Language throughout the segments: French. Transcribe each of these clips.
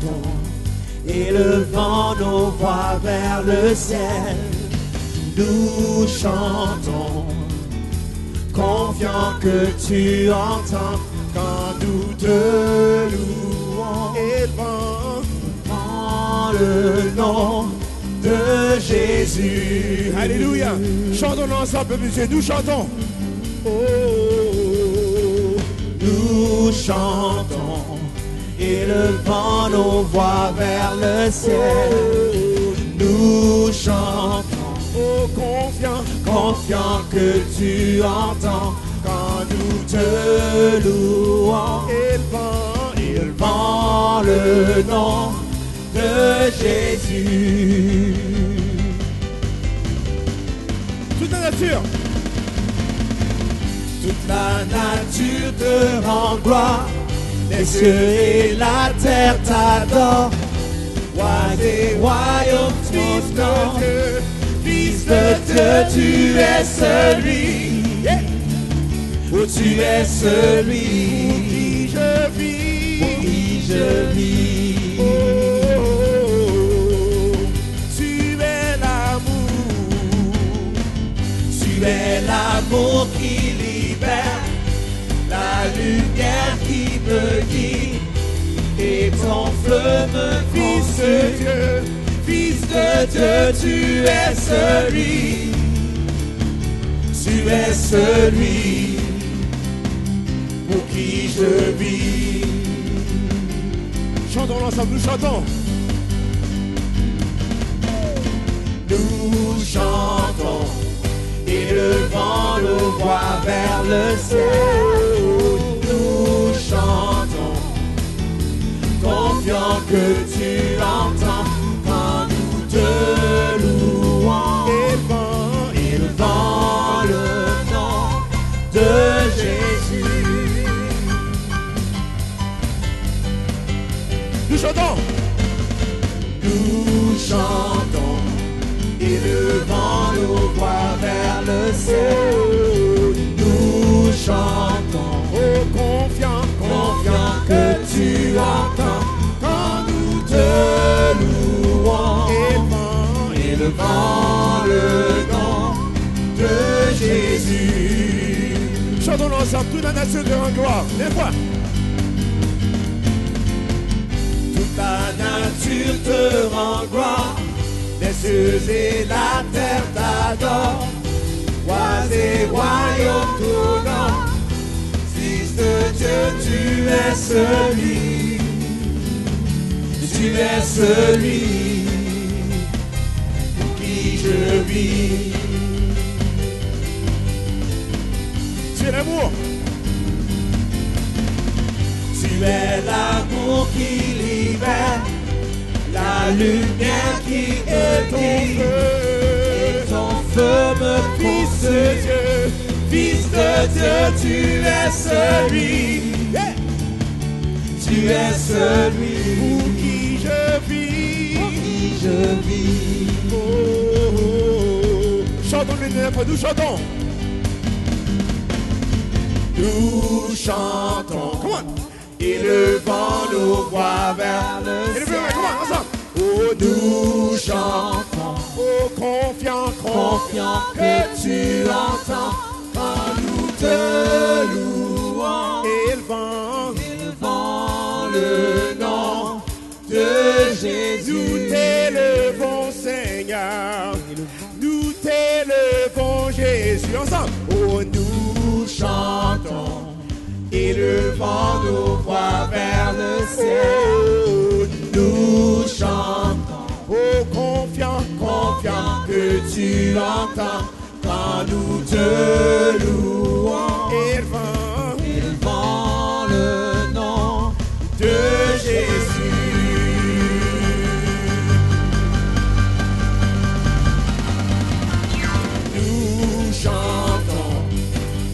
chantons, élevant nos voix vers le ciel. Nous chantons, confiants que tu entends quand nous te louons. Élevant le nom de Jésus. Alléluia. Chantons ensemble, monsieur. Nous chantons. Nous chantons, élevant nos voix vers le ciel. Nous chantons, confiants que tu entends quand nous te louons. Élevant le nom de Jésus. Toute la nature. Toute la nature te rend gloire, les cieux et la terre t'adorent. Roi des royaumes, fils de Dieu, fils de Dieu, tu es celui, oh, tu es celui pour qui je vis, pour qui je vis. Tu es l'amour, tu es l'amour qui libère, la lumière qui me guide, et ton feu me fils de Dieu, fils de Dieu, tu es celui, tu es celui pour qui je vis. Chantons ensemble, nous chantons. Nous chantons, élevant nos voix vers le ciel. Nous chantons, confiants que tu entends quand nous te louons. Élevant le nom de Jésus. Nous chantons. Nous chantons, élevant nos voix vers le ciel. Nous chantons, confiants que tu entends quand nous te louons. Élevant le nom de Jésus. Chantons ensemble, toute la nation te rend gloire. Les fois. Toute la nature te rend gloire, les cieux et la terre t'adorent. Rois et royaumes tournants, fils de Dieu, tu es celui, tu es celui pour qui je vis. Tu es l'amour. Tu es l'amour qui libère, la lumière qui me guide, et ton feu me Fils de Dieu, fils de Dieu, tu es celui, tu es celui pour qui je vis. pour qui je vis. Chantons les dernières fois, nous chantons. Nous chantons, élevant nos voix vers le Et le ciel. comment ensemble. Oh, nous chantons, Oh, confiant que tu entends quand nous te louons. Élevant le nom de Jésus. Nous t'élevons, Seigneur. Nous t'élevons, Jésus. Ensemble. Oh, nous chantons, élevant nos voix vers le ciel. Nous chantons, Oh, confiant que tu entends quand nous te louons. Élevant le nom de Jésus. Nous chantons,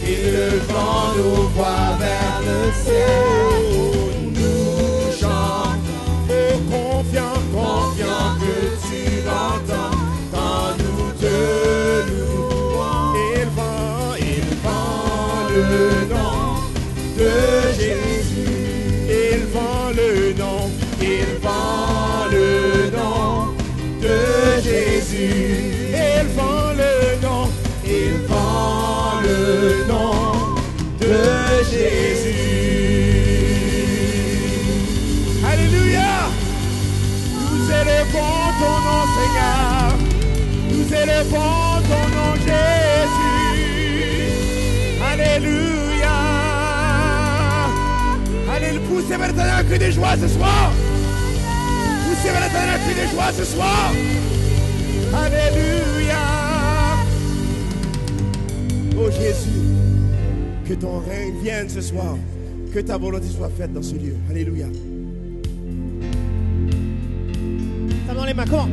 élevant nos voix vers le ciel. Nous chantons, confiants que tu entends quand nous te louons. Élevant joie ce soir. Vous servez l'éternel, cri de joie ce soir. Alléluia. Oh Jésus, que ton règne vienne ce soir. Que ta volonté soit faite dans ce lieu. Alléluia. Tape dans les mains, comment?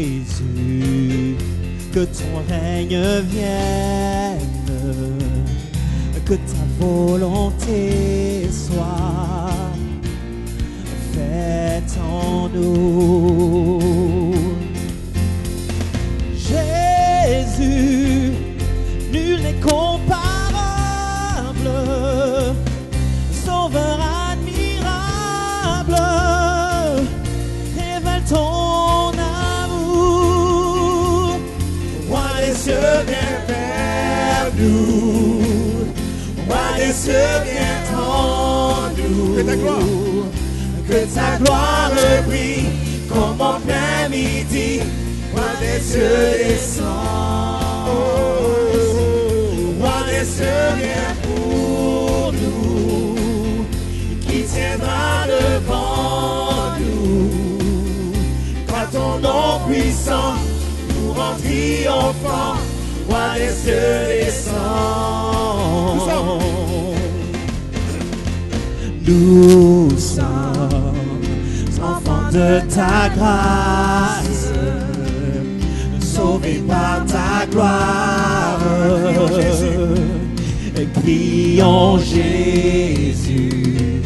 Jésus, que ton règne vienne, que ta volonté soit faite en nous. Jésus, nul n'est comparable, Sauveur admirable, révèle ton amour. Roi des cieux, viens vers nous. Roi des cieux, viens en nous. Que ta gloire. Que ta gloire brille comme en plein midi. Roi des cieux, descend. Roi des cieux, viens pour nous. Qui tiendra devant nous. Par ton nom puissant, nous rend triomphant. Roi des cieux, descend. Nous sommes enfants de ta grâce, sauvés par ta gloire. Crions Jésus,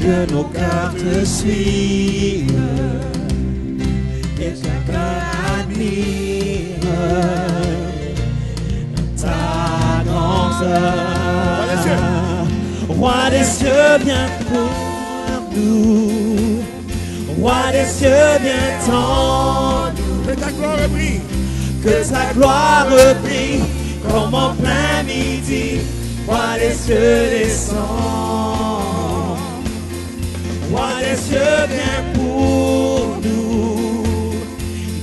que nos cœurs te suivent et chacun admire ta grandeur. Roi des cieux, viens pour nous. Roi des cieux, viens en nous. Que ta gloire brille. Que ta gloire brille comme en plein midi. Roi des cieux, descend. Roi des cieux, viens pour nous.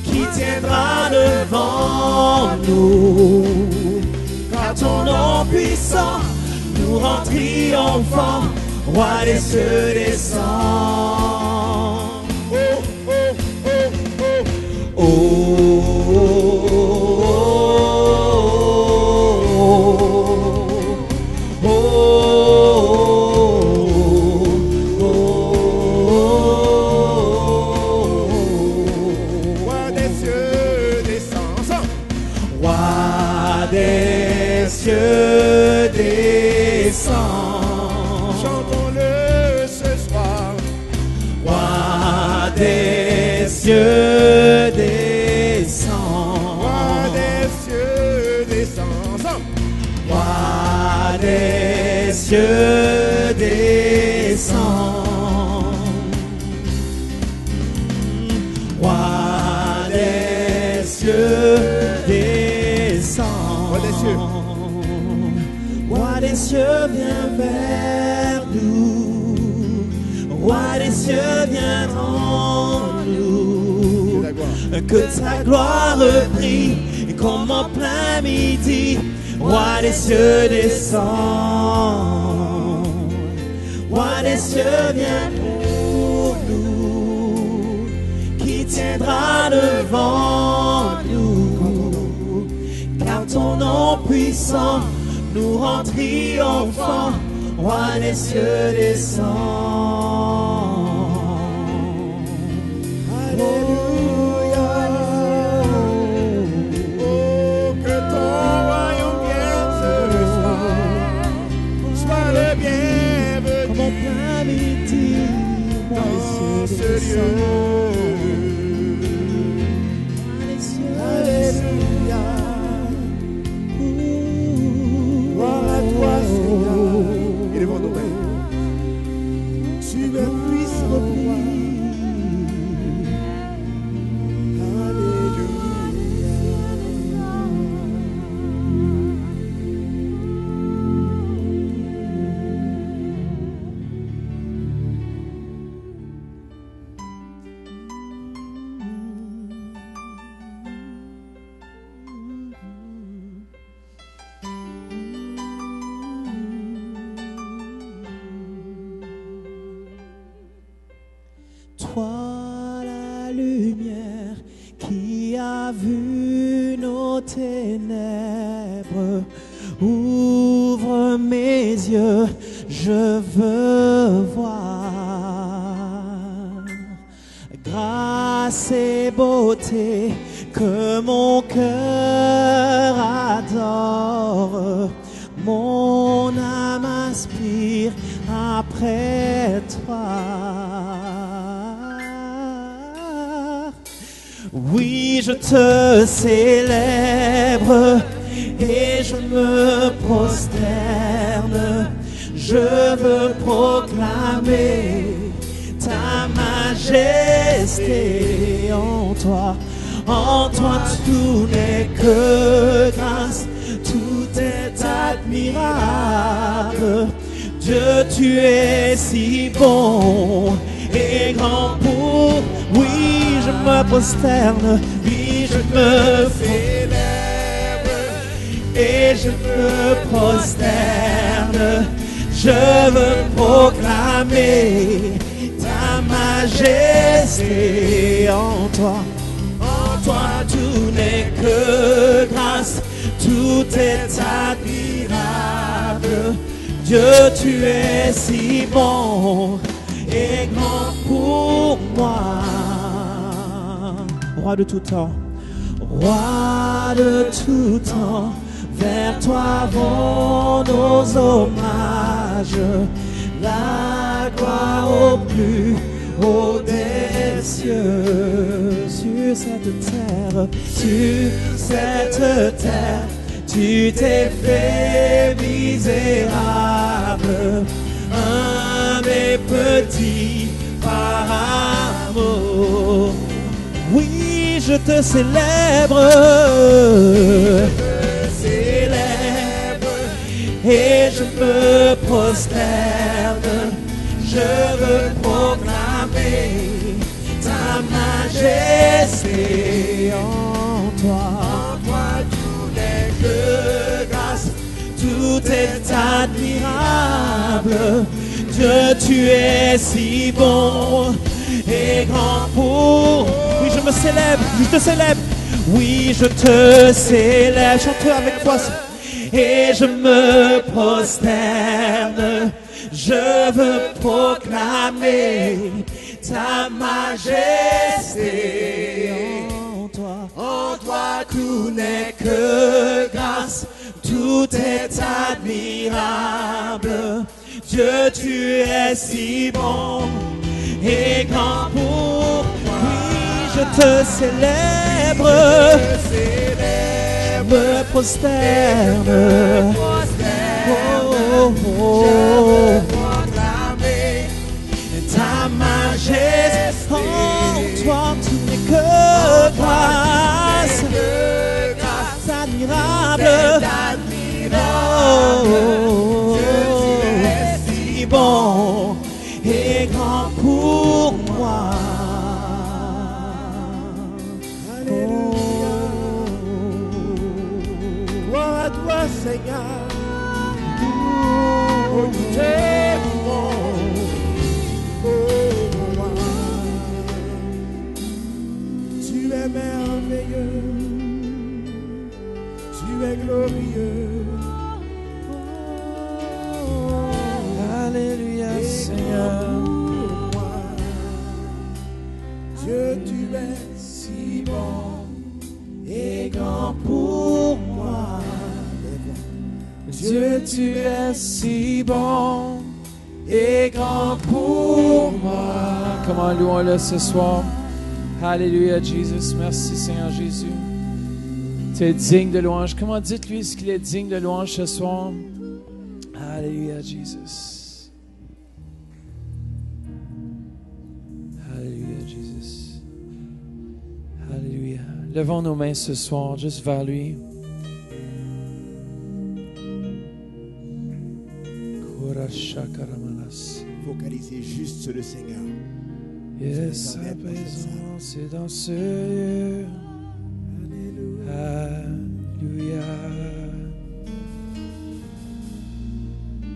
Qui tiendra devant nous. Car ton nom puissant nous rend triomphants. Roi des cieux, descend. Oh, oh, oh, oh, oh. Oh, oh, oh, oh, oh. Roi des cieux, descend. Roi des cieux, descend. Chantons-le ce soir. Roi des cieux, descend. Roi des cieux, descend. Roi des cieux, descend. Roi des cieux, descend. Roi des cieux. Roi des cieux, viens vers nous. Roi des cieux, viens en nous. Que ta gloire brille comme en plein midi. Roi des cieux, descend. Roi des cieux, viens pour nous. Qui tiendra devant nous. Car ton nom puissant nous rend triomphants. Roi des cieux, descend. Alléluia. Oh, que ton royaume vienne ce soir. Sois le bienvenu Comme en plein midi, roi dans des cieux, ce descend. lieu. Roi des cieux, Alléluia. Gloire à toi, Seigneur. Il est bon, nous. Tu es puissant, roi. Alléluia. Toi la lumière qui a vu nos ténèbres, ouvre mes yeux, je veux voir. Grâce et beauté que mon cœur adore, mon âme aspire après toi. Oui, je te célèbre et je me prosterne. Je veux proclamer ta majesté en toi. En toi tout n'est que grâce, tout est admirable. Dieu, tu es si bon et grand pour. Oui, je me prosterne, oui, je me célèbre et je me prosterne. Je veux proclamer ta majesté en toi. En toi tout n'est que grâce, tout est admirable. Dieu, tu es si bon et grand pour moi. Roi de tout temps, roi de tout temps, vers toi vont nos hommages. La gloire au plus haut des cieux. Sur cette terre, tu t'es fait misérable, un des petits par amour. Oui, je te célèbre, et je me prosterne. Je veux proclamer ta majesté en toi. En toi tout n'est que grâce, tout est admirable. Dieu, tu es si bon et grand pour. Oui, je me célèbre, je te célèbre. Oui, je te célèbre. Chante avec moi. Et je me prosterne. Je veux proclamer ta majesté en toi. En toi tout n'est que grâce, tout est admirable. Dieu, tu es si bon et grand pour. Oui, je te célèbre, je me prosterne. Oh, oh, oh. Ta majesté, en toi tout n'est que grâce, admirable. Oh, tu es si bon et grand pour moi. Alléluia. Gloire à toi, Seigneur. Oh, tu es bon. Tu es merveilleux, tu es glorieux. Alléluia, Et Seigneur. pour moi, Dieu, tu es si bon Et grand pour moi. Dieu, tu es si bon et grand pour moi. Comment louons-le ce soir. Alléluia, Jésus. Merci, Seigneur Jésus. Tu es digne de louange. Comment dites-lui ce qu'il est digne de louange ce soir. Alléluia, Jésus. Alléluia, Jésus. Alléluia. Levons nos mains ce soir juste vers lui. Focalisez juste sur le Seigneur. Yes, sa présence est dans ce lieu. Alléluia.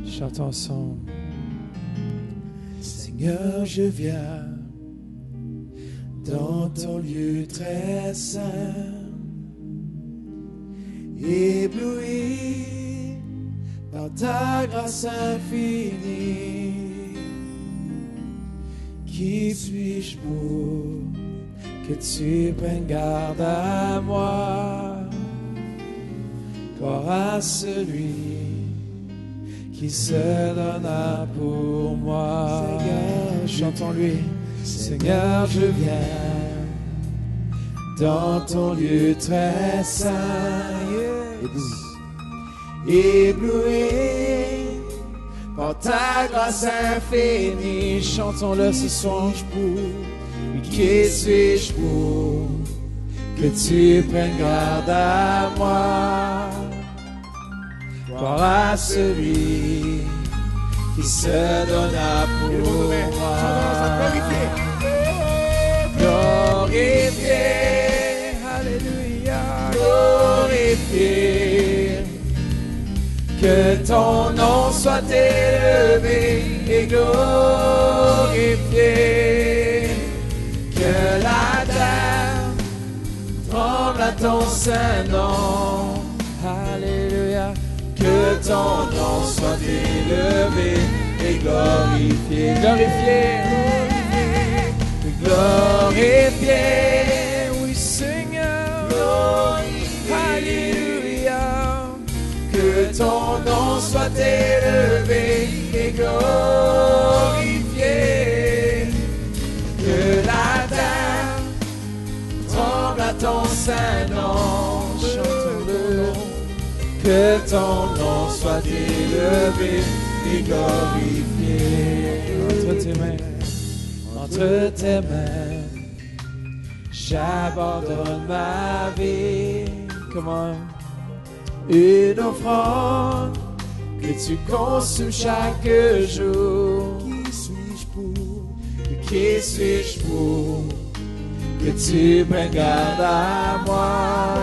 Chantons ensemble. Seigneur, je viens dans ton lieu très saint, ébloui par ta grâce infinie. Qui suis-je pour que tu prennes garde à moi? Gloire à celui qui se donna pour moi. Seigneur, chantons-lui. Seigneur, je viens dans ton lieu très saint, ébloui par ta grâce infinie. Chantons-le ce soir. Qui suis-je pour que tu prennes garde à moi? Gloire à celui qui se donna pour moi. Glorifié, alléluia, glorifié. Que ton nom soit élevé et glorifié. Que la terre tremble à ton saint nom. Alléluia. Que ton nom soit élevé et glorifié. Glorifié. Glorifié. Oui, Seigneur. Glorifié. Alléluia. Que ton nom soit élevé et glorifié. Que la terre tremble à ton saint nom. Chantons-le. Que ton nom soit élevé et glorifié. Entre tes mains, j'abandonne ma vie. Comment? Une offrande que tu consumes chaque jour. Qui suis-je pour que tu prennes garde à moi?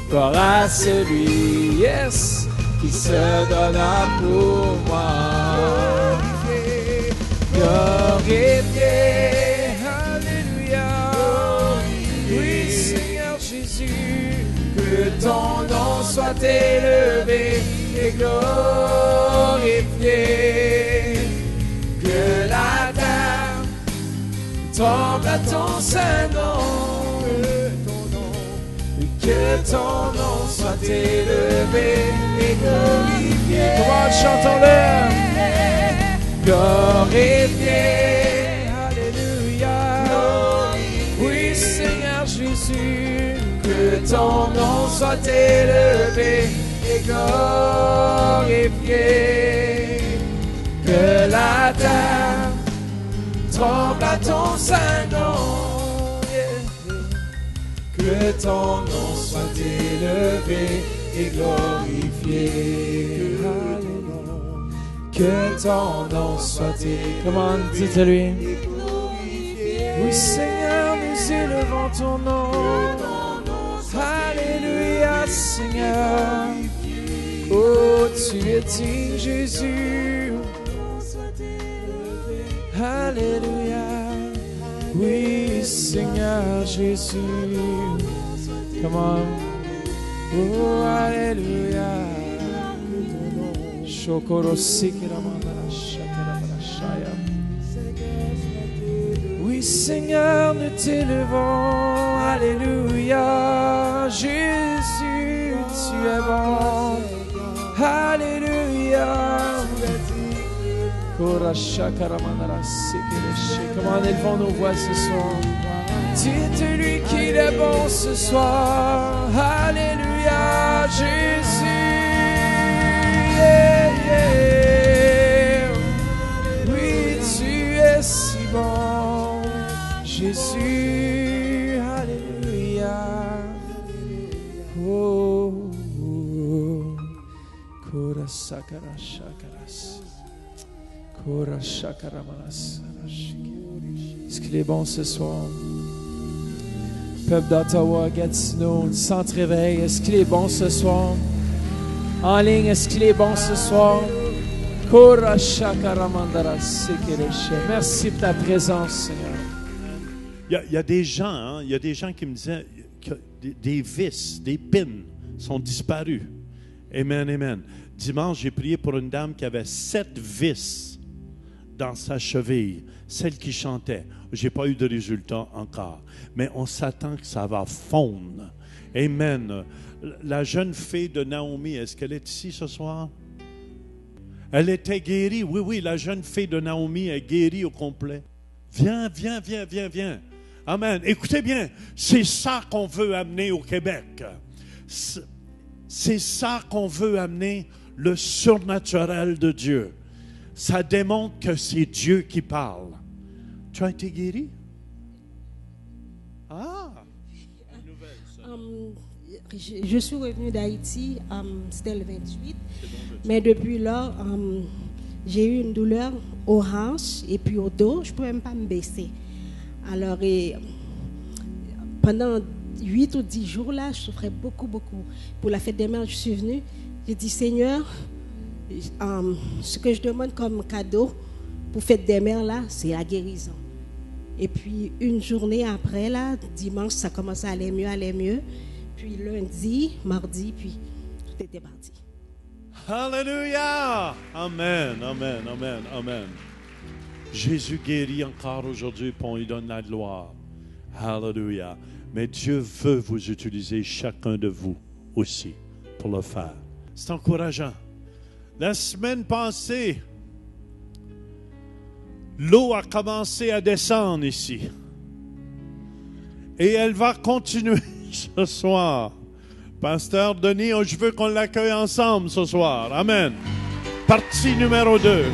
Gloire à celui, yes, qui se donna pour moi. Glorifié, alléluia. Oui, Seigneur Jésus, que ton nom soit élevé et glorifié. Que la terre tremble à ton saint nom. Que ton nom soit élevé et glorifié. Comment chantons-le? Glorifié, alléluia. Oui, Seigneur Jésus, que ton nom soit élevé et glorifié. Que la terre tremble à ton saint nom. Que ton nom soit élevé et glorifié. Que ton nom soit élevé. Comment dites-lui? Oui, Seigneur, nous élevons ton nom. Alléluia, Seigneur. Oh, tu es digne, Jésus. Alléluia. Oui, Seigneur Jésus. Come on. Oh, Alléluia. Oui, Seigneur, nous t'élevons. Alléluia. Jésus, tu es bon. Alléluia. Comment élevons nos voix ce soir? Dites-lui qu'il est bon ce soir. Alléluia, Jésus. Yeah, yeah. Oui, tu es si bon, Jésus. Alléluia. Oh, oh. Est-ce qu'il est bon ce soir? Peuple d'Ottawa, Gatineau, Centre-Réveil, est-ce qu'il est bon ce soir? En ligne, est-ce qu'il est bon ce soir? Merci pour ta présence, Seigneur. Il y a des gens, hein, il y a des gens qui me disaient que des vis, des pins sont disparus. Amen, amen. Dimanche, j'ai prié pour une dame qui avait 7 vis dans sa cheville, celle qui chantait. Je n'ai pas eu de résultat encore, mais on s'attend que ça va fondre. Amen. La jeune fille de Naomi, est-ce qu'elle est ici ce soir? Elle était guérie. Oui, oui, la jeune fille de Naomi est guérie au complet. Viens, viens, viens, viens, viens. Amen. Écoutez bien, c'est ça qu'on veut amener au Québec. C'est ça qu'on veut amener, le surnaturel de Dieu. Ça démontre que c'est Dieu qui parle. Tu as été guéri? Ah! Une nouvelle, ça. Je suis revenue d'Haïti, c'était le 28. Mais depuis là, j'ai eu une douleur aux hanches et puis au dos. Je ne pouvais même pas me baisser. Alors, pendant 8 ou 10 jours, là, je souffrais beaucoup, beaucoup. Pour la fête des mères, je suis venue. J'ai dit, Seigneur, ce que je demande comme cadeau pour fête des mères, là, c'est la guérison. Et puis, une journée après, là, dimanche, ça commençait à aller mieux. Puis lundi, mardi, puis tout était parti. Alléluia! Amen, amen, amen, amen. Jésus guérit encore aujourd'hui, puis on lui donne la gloire. Alléluia. Mais Dieu veut vous utiliser, chacun de vous aussi, pour le faire. C'est encourageant. La semaine passée, l'eau a commencé à descendre ici. Et elle va continuer ce soir. Pasteur Denis, je veux qu'on l'accueille ensemble ce soir. Amen. Partie numéro 2.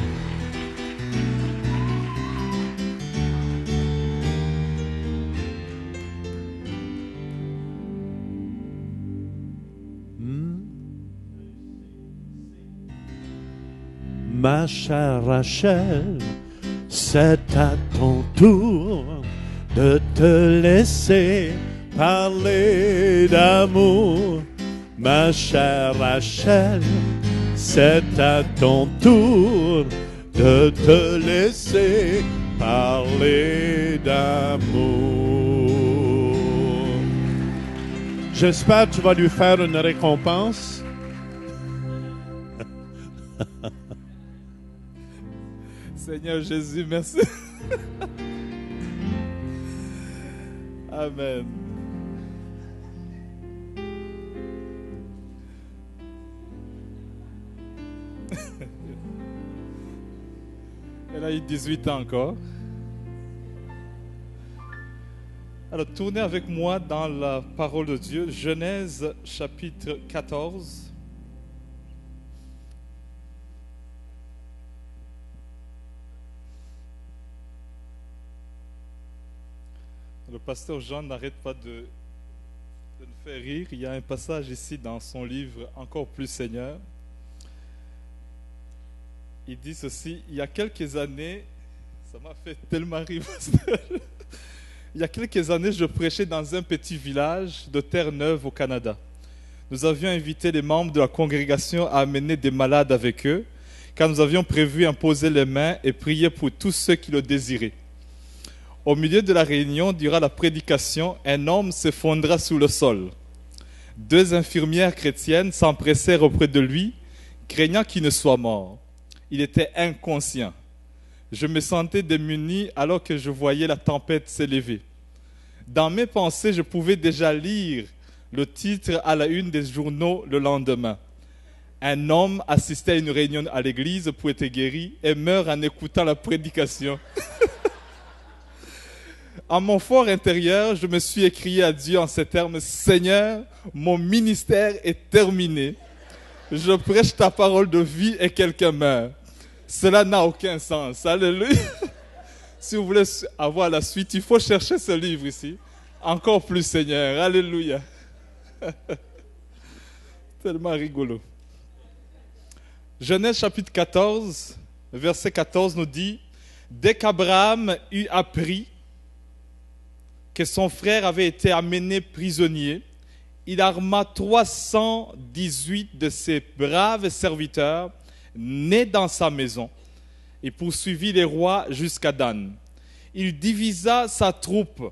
Ma chère Rachel, c'est à ton tour de te laisser parler d'amour. Ma chère Rachel, c'est à ton tour de te laisser parler d'amour. J'espère que tu vas lui faire une récompense. Seigneur Jésus, merci. Amen. Elle a eu 18 ans encore. Alors, tournez avec moi dans la parole de Dieu, Genèse chapitre 14. Le pasteur Jean n'arrête pas de nous faire rire. Il y a un passage ici dans son livre « Encore plus Seigneur ». Il dit ceci, il y a quelques années, ça m'a fait tellement rire, il y a quelques années, je prêchais dans un petit village de Terre-Neuve au Canada. Nous avions invité les membres de la congrégation à amener des malades avec eux, car nous avions prévu imposer les mains et prier pour tous ceux qui le désiraient. Au milieu de la réunion, durant la prédication, un homme s'effondra sous le sol. 2 infirmières chrétiennes s'empressèrent auprès de lui, craignant qu'il ne soit mort. Il était inconscient. Je me sentais démuni alors que je voyais la tempête s'élever. Dans mes pensées, je pouvais déjà lire le titre à la une des journaux le lendemain. Un homme assistait à une réunion à l'église pour être guéri et meurt en écoutant la prédication. En mon fort intérieur, je me suis écrié à Dieu en ces termes, « Seigneur, mon ministère est terminé. Je prêche ta parole de vie et quelqu'un meurt. » Cela n'a aucun sens. Alléluia. Si vous voulez avoir la suite, il faut chercher ce livre ici. Encore plus, Seigneur. Alléluia. Tellement rigolo. Genèse chapitre 14, verset 14 nous dit, « Dès qu'Abraham eut appris que son frère avait été amené prisonnier, il arma 318 de ses braves serviteurs nés dans sa maison et poursuivit les rois jusqu'à Dan. Il divisa sa troupe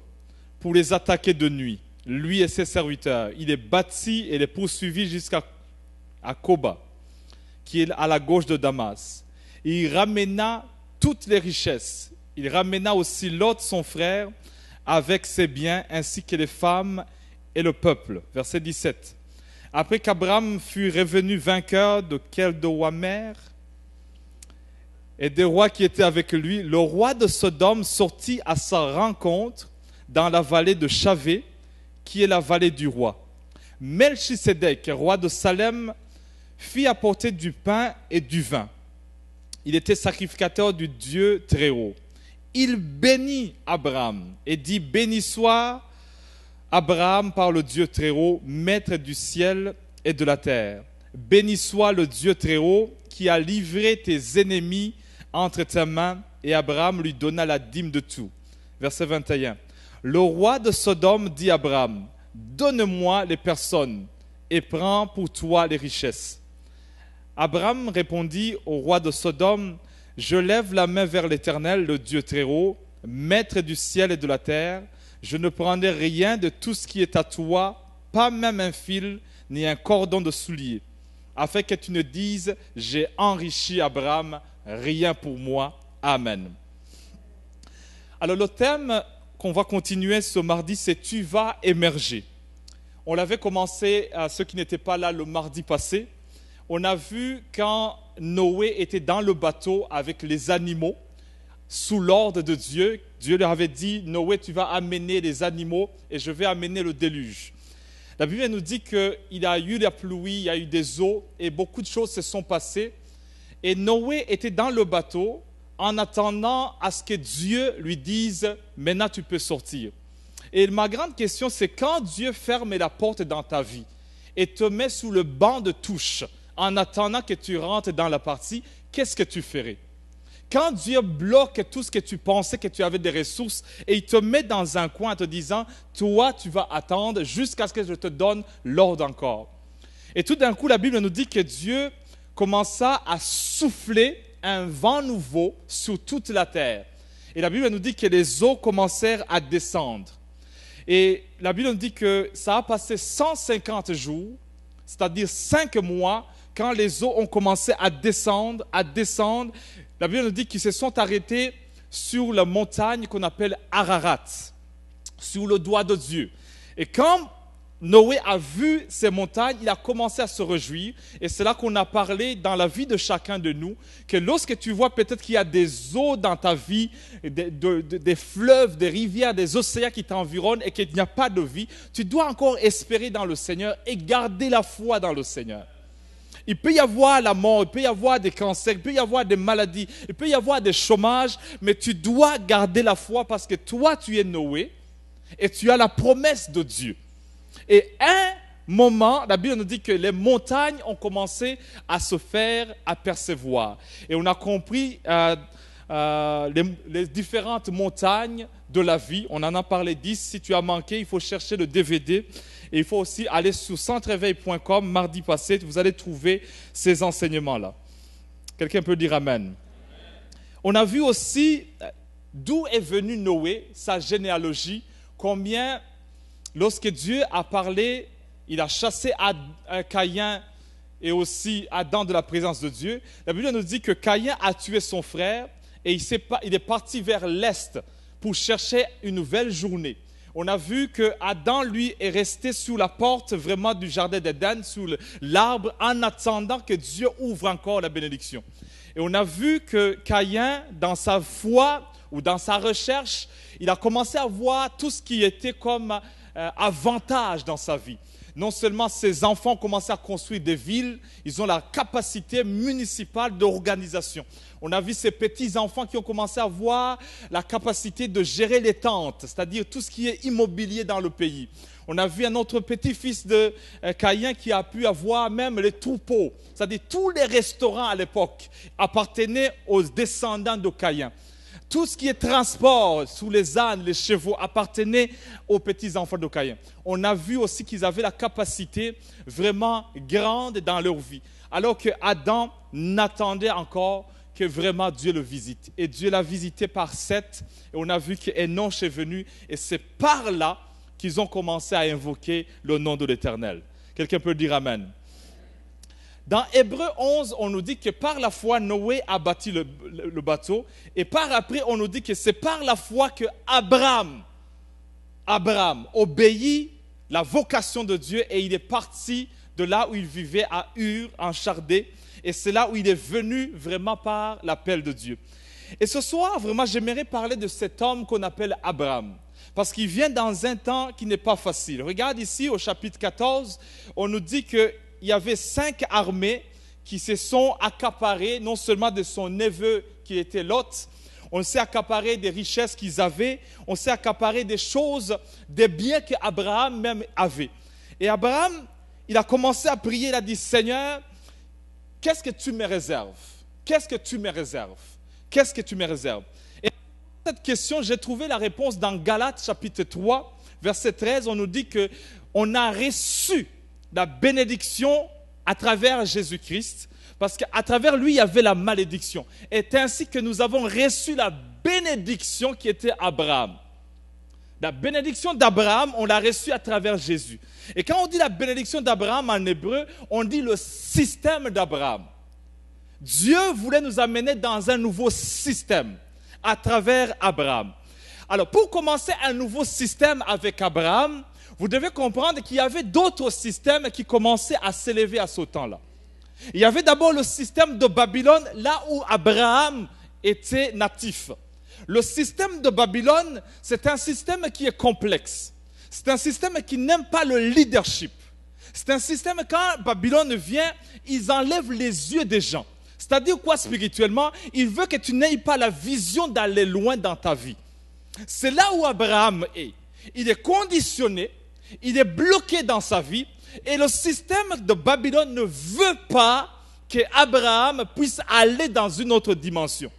pour les attaquer de nuit, lui et ses serviteurs. Il les battit et les poursuivit jusqu'à Koba, qui est à la gauche de Damas. Il ramena toutes les richesses. Il ramena aussi Lot, son frère, avec ses biens, ainsi que les femmes et le peuple. Verset 17. Après qu'Abraham fut revenu vainqueur de Keldoamer et des rois qui étaient avec lui, le roi de Sodome sortit à sa rencontre dans la vallée de Chavé, qui est la vallée du roi. Melchisédek, roi de Salem, fit apporter du pain et du vin. Il était sacrificateur du Dieu Très-Haut. Il bénit Abraham et dit, béni soit Abraham par le Dieu Très-Haut, maître du ciel et de la terre. Béni soit le Dieu Très-Haut qui a livré tes ennemis entre tes mains, et Abraham lui donna la dîme de tout. Verset 21. Le roi de Sodome dit à Abraham, donne-moi les personnes et prends pour toi les richesses. Abraham répondit au roi de Sodome, je lève la main vers l'Éternel, le Dieu Très-Haut, maître du ciel et de la terre. Je ne prendrai rien de tout ce qui est à toi, pas même un fil ni un cordon de soulier, afin que tu ne dises, j'ai enrichi Abraham, rien pour moi. Amen. Alors le thème qu'on va continuer ce mardi, c'est « Tu vas émerger ». On l'avait commencé, à ceux qui n'étaient pas là le mardi passé. On a vu quand Noé était dans le bateau avec les animaux, sous l'ordre de Dieu. Dieu leur avait dit, Noé, tu vas amener les animaux et je vais amener le déluge. La Bible nous dit qu'il y a eu la pluie, il y a eu des eaux et beaucoup de choses se sont passées. Et Noé était dans le bateau en attendant à ce que Dieu lui dise, maintenant tu peux sortir. Et ma grande question, c'est quand Dieu ferme la porte dans ta vie et te met sous le banc de touche en attendant que tu rentres dans la partie, qu'est-ce que tu ferais? Quand Dieu bloque tout ce que tu pensais que tu avais des ressources et il te met dans un coin en te disant, toi, tu vas attendre jusqu'à ce que je te donne l'ordre encore. Et tout d'un coup, la Bible nous dit que Dieu commença à souffler un vent nouveau sur toute la terre. Et la Bible nous dit que les eaux commencèrent à descendre. Et la Bible nous dit que ça a passé 150 jours, c'est-à-dire 5 mois, quand les eaux ont commencé à descendre, la Bible nous dit qu'ils se sont arrêtés sur la montagne qu'on appelle Ararat, sur le doigt de Dieu. Et quand Noé a vu ces montagnes, il a commencé à se réjouir. Et c'est là qu'on a parlé dans la vie de chacun de nous, que lorsque tu vois peut-être qu'il y a des eaux dans ta vie, des fleuves, des rivières, des océans qui t'environnent et qu'il n'y a pas de vie, tu dois encore espérer dans le Seigneur et garder la foi dans le Seigneur. Il peut y avoir la mort, il peut y avoir des cancers, il peut y avoir des maladies, il peut y avoir des chômages, mais tu dois garder la foi parce que toi, tu es Noé et tu as la promesse de Dieu. Et un moment, la Bible nous dit que les montagnes ont commencé à se faire apercevoir. Et on a compris les différentes montagnes de la vie. On en a parlé 10. Si tu as manqué, il faut chercher le DVD. Et il faut aussi aller sur centreéveil.com mardi passé. Vous allez trouver ces enseignements-là. Quelqu'un peut dire Amen. On a vu aussi d'où est venu Noé, sa généalogie, combien, lorsque Dieu a parlé, il a chassé Caïn et aussi Adam de la présence de Dieu. La Bible nous dit que Caïn a tué son frère et il est parti vers l'est pour chercher une nouvelle journée. On a vu que Adam, lui, est resté sous la porte vraiment du jardin d'Éden, sous l'arbre, en attendant que Dieu ouvre encore la bénédiction. Et on a vu que Caïn, dans sa foi ou dans sa recherche, il a commencé à voir tout ce qui était comme avantage dans sa vie. Non seulement ses enfants ont commencé à construire des villes, ils ont la capacité municipale d'organisation. On a vu ces petits-enfants qui ont commencé à avoir la capacité de gérer les tentes, c'est-à-dire tout ce qui est immobilier dans le pays. On a vu un autre petit-fils de Caïn qui a pu avoir même les troupeaux, c'est-à-dire tous les restaurants à l'époque appartenaient aux descendants de Caïn. Tout ce qui est transport sous les ânes, les chevaux, appartenait aux petits-enfants de Caïn. On a vu aussi qu'ils avaient la capacité vraiment grande dans leur vie. Alors que Adam n'attendait encore que vraiment Dieu le visite. Et Dieu l'a visité par Seth, et on a vu qu'Enoch est venu, et c'est par là qu'ils ont commencé à invoquer le nom de l'Éternel. Quelqu'un peut dire Amen. Dans Hébreux 11, on nous dit que par la foi, Noé a bâti le bateau, et par après, on nous dit que c'est par la foi que Abraham obéit la vocation de Dieu, et il est parti de là où il vivait à Ur, en Chaldée, et c'est là où il est venu vraiment par l'appel de Dieu. Et ce soir, vraiment, j'aimerais parler de cet homme qu'on appelle Abraham, parce qu'il vient dans un temps qui n'est pas facile. Regarde ici au chapitre 14, on nous dit qu'il y avait 5 armées qui se sont accaparées, non seulement de son neveu qui était Lot, on s'est accaparé des richesses qu'ils avaient, on s'est accaparé des choses, des biens qu'Abraham même avait. Et Abraham, il a commencé à prier, il a dit, Seigneur, qu'est-ce que tu me réserves? Qu'est-ce que tu me réserves? Qu'est-ce que tu me réserves? Et à cette question, j'ai trouvé la réponse dans Galates chapitre 3, verset 13. On nous dit qu'on a reçu la bénédiction à travers Jésus-Christ, parce qu'à travers lui, il y avait la malédiction. Et c'est ainsi que nous avons reçu la bénédiction qui était Abraham. La bénédiction d'Abraham, on l'a reçue à travers Jésus. Et quand on dit la bénédiction d'Abraham en hébreu, on dit le système d'Abraham. Dieu voulait nous amener dans un nouveau système à travers Abraham. Alors, pour commencer un nouveau système avec Abraham, vous devez comprendre qu'il y avait d'autres systèmes qui commençaient à s'élever à ce temps-là. Il y avait d'abord le système de Babylone, là où Abraham était natif. Le système de Babylone, c'est un système qui est complexe. C'est un système qui n'aime pas le leadership. C'est un système, quand Babylone vient, ils enlèvent les yeux des gens. C'est-à-dire quoi spirituellement? Il veut que tu n'aies pas la vision d'aller loin dans ta vie. C'est là où Abraham est. Il est conditionné, il est bloqué dans sa vie, et le système de Babylone ne veut pas qu'Abraham puisse aller dans une autre dimension.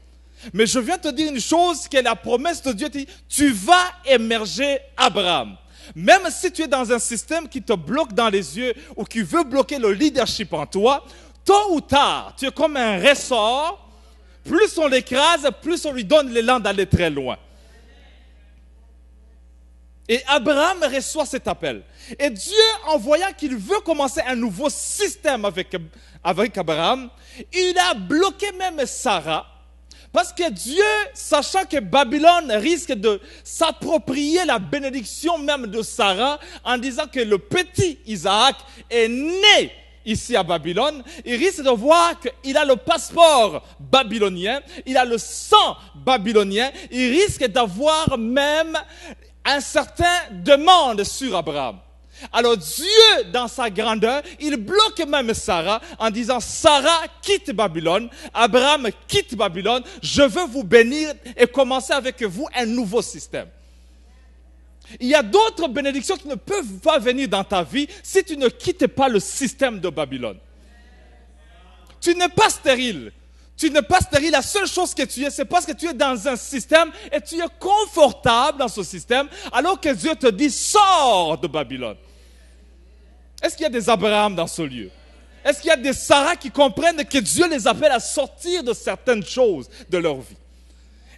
Mais je viens te dire une chose, que la promesse de Dieu dit, tu vas émerger Abraham. Même si tu es dans un système qui te bloque dans les yeux ou qui veut bloquer le leadership en toi, tôt ou tard, tu es comme un ressort. Plus on l'écrase, plus on lui donne l'élan d'aller très loin. Et Abraham reçoit cet appel. Et Dieu, en voyant qu'il veut commencer un nouveau système avec Abraham, il a bloqué même Sarah. Parce que Dieu, sachant que Babylone risque de s'approprier la bénédiction même de Sarah, en disant que le petit Isaac est né ici à Babylone, il risque de voir qu'il a le passeport babylonien, il a le sang babylonien, il risque d'avoir même un certain demande sur Abraham. Alors Dieu, dans sa grandeur, il bloque même Sarah en disant, Sarah, quitte Babylone, Abraham, quitte Babylone, je veux vous bénir et commencer avec vous un nouveau système. Il y a d'autres bénédictions qui ne peuvent pas venir dans ta vie si tu ne quittes pas le système de Babylone. Tu n'es pas stérile. Tu n'es pas stérile. La seule chose que tu es, c'est parce que tu es dans un système et tu es confortable dans ce système, alors que Dieu te dit, sors de Babylone. Est-ce qu'il y a des Abraham dans ce lieu? Est-ce qu'il y a des Sarah qui comprennent que Dieu les appelle à sortir de certaines choses de leur vie?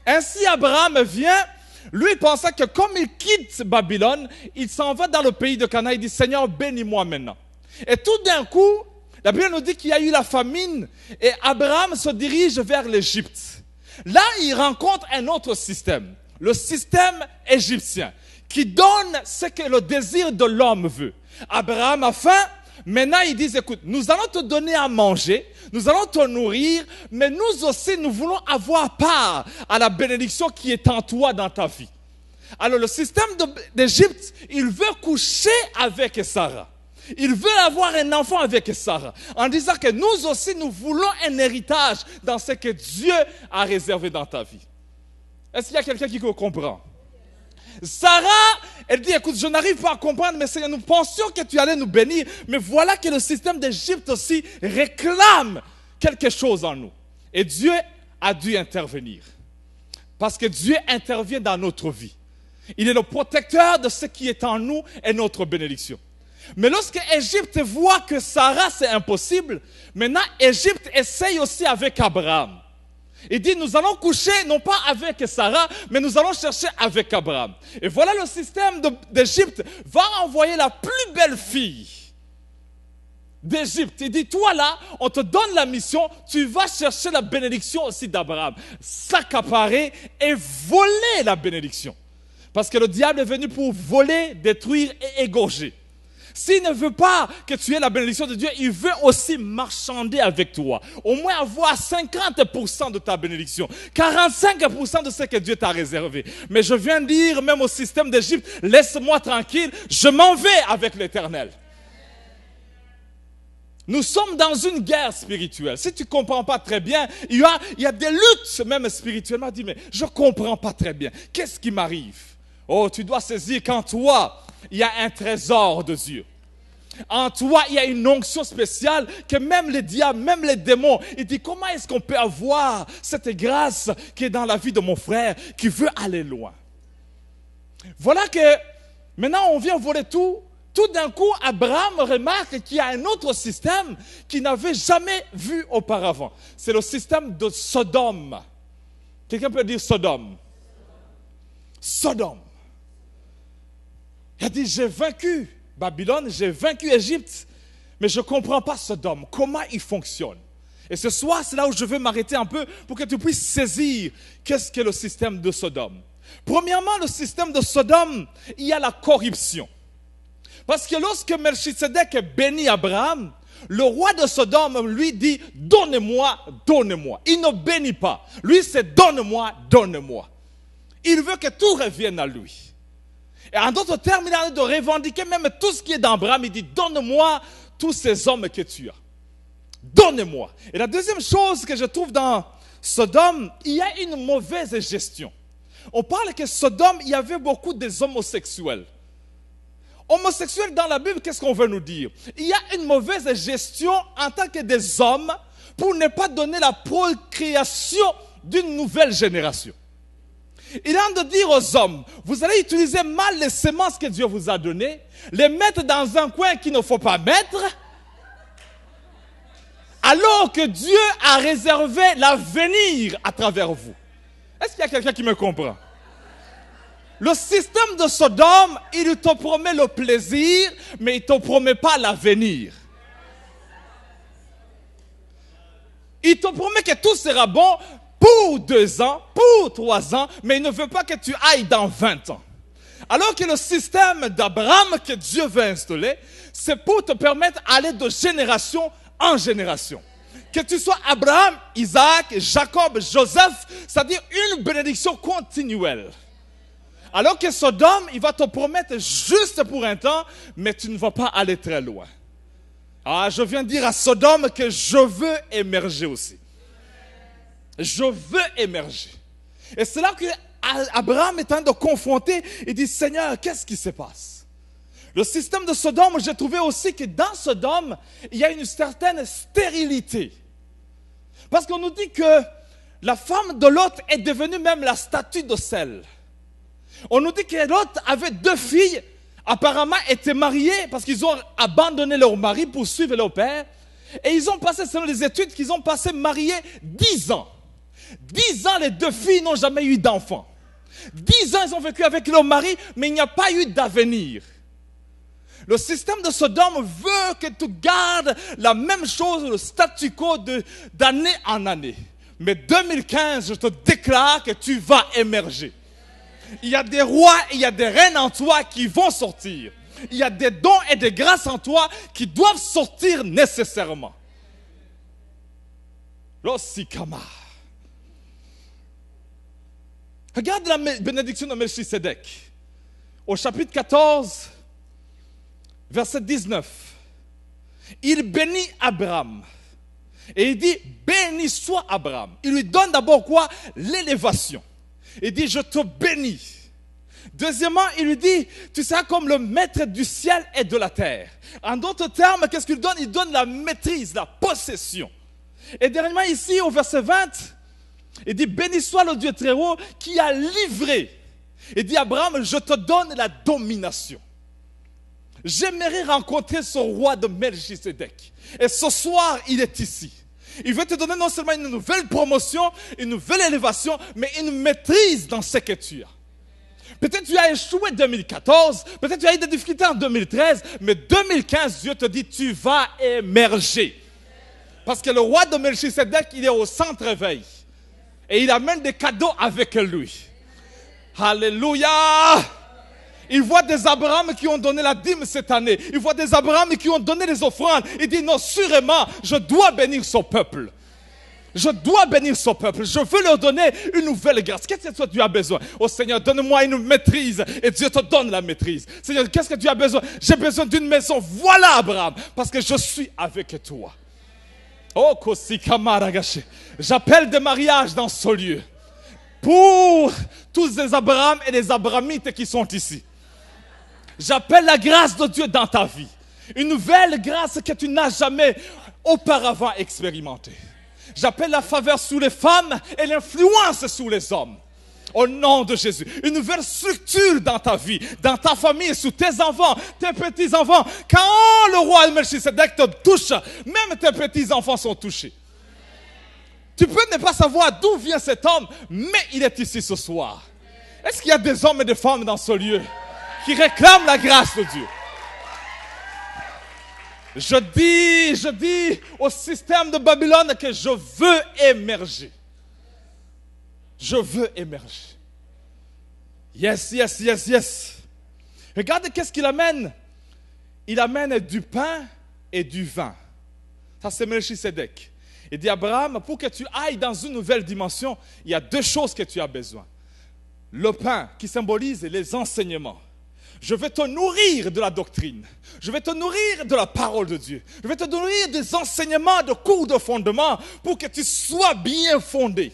Ainsi, Abraham vient, lui pensant que comme il quitte Babylone, il s'en va dans le pays de Canaan, il dit, Seigneur, bénis-moi maintenant. Et tout d'un coup, la Bible nous dit qu'il y a eu la famine et Abraham se dirige vers l'Égypte. Là, il rencontre un autre système, le système égyptien, qui donne ce que le désir de l'homme veut. Abraham a faim, maintenant ils disent, écoute, nous allons te donner à manger, nous allons te nourrir, mais nous aussi, nous voulons avoir part à la bénédiction qui est en toi dans ta vie. Alors le système d'Égypte, il veut coucher avec Sarah. Il veut avoir un enfant avec Sarah, en disant que nous aussi, nous voulons un héritage dans ce que Dieu a réservé dans ta vie. Est-ce qu'il y a quelqu'un qui comprend? Sarah, elle dit, écoute, je n'arrive pas à comprendre, mais Seigneur, nous pensions que tu allais nous bénir, mais voilà que le système d'Égypte aussi réclame quelque chose en nous. Et Dieu a dû intervenir, parce que Dieu intervient dans notre vie. Il est le protecteur de ce qui est en nous et notre bénédiction. Mais lorsque Égypte voit que Sarah, c'est impossible, maintenant Égypte essaye aussi avec Abraham. Il dit, nous allons coucher non pas avec Sarah, mais nous allons chercher avec Abraham. Et voilà le système d'Égypte va envoyer la plus belle fille d'Égypte. Il dit, toi là, on te donne la mission, tu vas chercher la bénédiction aussi d'Abraham. S'accaparer et voler la bénédiction. Parce que le diable est venu pour voler, détruire et égorger. S'il ne veut pas que tu aies la bénédiction de Dieu, il veut aussi marchander avec toi. Au moins avoir 50% de ta bénédiction, 45% de ce que Dieu t'a réservé. Mais je viens dire, même au système d'Égypte, laisse-moi tranquille, je m'en vais avec l'Éternel. Nous sommes dans une guerre spirituelle. Si tu ne comprends pas très bien, il y a des luttes même spirituellement. Tu dis, mais je ne comprends pas très bien. Qu'est-ce qui m'arrive? Oh, tu dois saisir qu'en toi, il y a un trésor de Dieu. En toi, il y a une onction spéciale que même les diables, même les démons, ils disent, comment est-ce qu'on peut avoir cette grâce qui est dans la vie de mon frère, qui veut aller loin? Voilà que maintenant on vient voler tout. Tout d'un coup, Abraham remarque qu'il y a un autre système qu'il n'avait jamais vu auparavant. C'est le système de Sodome. Quelqu'un peut dire Sodome? Sodome. Il a dit, j'ai vaincu Babylone, j'ai vaincu Égypte, mais je ne comprends pas Sodome. Comment il fonctionne? Et ce soir, c'est là où je veux m'arrêter un peu pour que tu puisses saisir qu'est-ce qu'est le système de Sodome. Premièrement, le système de Sodome, il y a la corruption. Parce que lorsque Melchisedec bénit Abraham, le roi de Sodome lui dit, donne-moi, donne-moi. Il ne bénit pas. Lui, c'est donne-moi, donne-moi. Il veut que tout revienne à lui. Et en d'autres termes, il a de revendiquer même tout ce qui est d'Abraham. Il dit, donne-moi tous ces hommes que tu as. Donne-moi. Et la deuxième chose que je trouve dans Sodome, il y a une mauvaise gestion. On parle que Sodome, il y avait beaucoup des homosexuels. Homosexuels dans la Bible, qu'est-ce qu'on veut nous dire? Il y a une mauvaise gestion en tant que des hommes pour ne pas donner la procréation d'une nouvelle génération. Il a de dire aux hommes, vous allez utiliser mal les semences que Dieu vous a données, les mettre dans un coin qu'il ne faut pas mettre, alors que Dieu a réservé l'avenir à travers vous. Est-ce qu'il y a quelqu'un qui me comprend? Le système de Sodome, il te promet le plaisir, mais il ne te promet pas l'avenir. Il te promet que tout sera bon pour 2 ans, pour 3 ans, mais il ne veut pas que tu ailles dans 20 ans. Alors que le système d'Abraham que Dieu veut installer, c'est pour te permettre d'aller de génération en génération. Que tu sois Abraham, Isaac, Jacob, Joseph, c'est-à-dire une bénédiction continuelle. Alors que Sodome, il va te promettre juste pour un temps, mais tu ne vas pas aller très loin. Ah, je viens dire à Sodome que je veux émerger aussi. Je veux émerger. Et c'est là que Abraham est en train de confronter et dit, Seigneur, qu'est-ce qui se passe? Le système de Sodome, j'ai trouvé aussi que dans Sodome, il y a une certaine stérilité. Parce qu'on nous dit que la femme de Lot est devenue même la statue de sel. On nous dit que Lot avait 2 filles, apparemment étaient mariées parce qu'ils ont abandonné leur mari pour suivre leur père. Et ils ont passé, selon les études, qu'ils ont passé mariés 10 ans. 10 ans, les 2 filles n'ont jamais eu d'enfants. 10 ans, ils ont vécu avec leur mari, mais il n'y a pas eu d'avenir. Le système de Sodome veut que tu gardes la même chose, le statu quo d'année en année. Mais 2015, je te déclare que tu vas émerger. Il y a des rois et il y a des reines en toi qui vont sortir. Il y a des dons et des grâces en toi qui doivent sortir nécessairement. L'Ossikama. Regarde la bénédiction de Melchisedec. Au chapitre 14, verset 19. Il bénit Abraham. Et il dit, béni soit Abraham. Il lui donne d'abord quoi? L'élévation. Il dit, je te bénis. Deuxièmement, il lui dit, tu seras comme le maître du ciel et de la terre. En d'autres termes, qu'est-ce qu'il donne? Il donne la maîtrise, la possession. Et dernièrement ici, au verset 20, il dit, béni soit le Dieu très haut qui a livré. Il dit, Abraham, je te donne la domination. J'aimerais rencontrer ce roi de Melchisedec. Et ce soir, il est ici. Il veut te donner non seulement une nouvelle promotion, une nouvelle élévation, mais une maîtrise dans ce que tu as. Peut-être tu as échoué en 2014, peut-être tu as eu des difficultés en 2013, mais 2015, Dieu te dit, tu vas émerger. Parce que le roi de Melchisedec, il est au centre-veille. Et il amène des cadeaux avec lui. Alléluia! Il voit des Abraham qui ont donné la dîme cette année. Il voit des Abraham qui ont donné les offrandes. Il dit, non, sûrement, je dois bénir son peuple. Je dois bénir son peuple. Je veux leur donner une nouvelle grâce. Qu'est-ce que tu as besoin? Oh Seigneur, donne-moi une maîtrise. Et Dieu te donne la maîtrise. Seigneur, qu'est-ce que tu as besoin? J'ai besoin d'une maison. Voilà Abraham. Parce que je suis avec toi. Oh, Kosikamaragashe. J'appelle des mariages dans ce lieu. Pour tous les Abraham et les Abrahamites qui sont ici. J'appelle la grâce de Dieu dans ta vie. Une nouvelle grâce que tu n'as jamais auparavant expérimentée. J'appelle la faveur sous les femmes et l'influence sous les hommes. Au nom de Jésus. Une nouvelle structure dans ta vie, dans ta famille, sous tes enfants, tes petits-enfants. Quand le roi Melchisedec te touche, même tes petits-enfants sont touchés. Tu peux ne pas savoir d'où vient cet homme, mais il est ici ce soir. Est-ce qu'il y a des hommes et des femmes dans ce lieu qui réclament la grâce de Dieu? Je dis au système de Babylone que je veux émerger. Je veux émerger. Yes, yes, yes, yes. Regarde qu'est-ce qu'il amène. Il amène du pain et du vin. Ça, c'est Melchisedec. Il dit, Abraham, pour que tu ailles dans une nouvelle dimension, il y a deux choses que tu as besoin. Le pain qui symbolise les enseignements. Je vais te nourrir de la doctrine. Je vais te nourrir de la parole de Dieu. Je vais te nourrir des enseignements, de cours de fondement pour que tu sois bien fondé.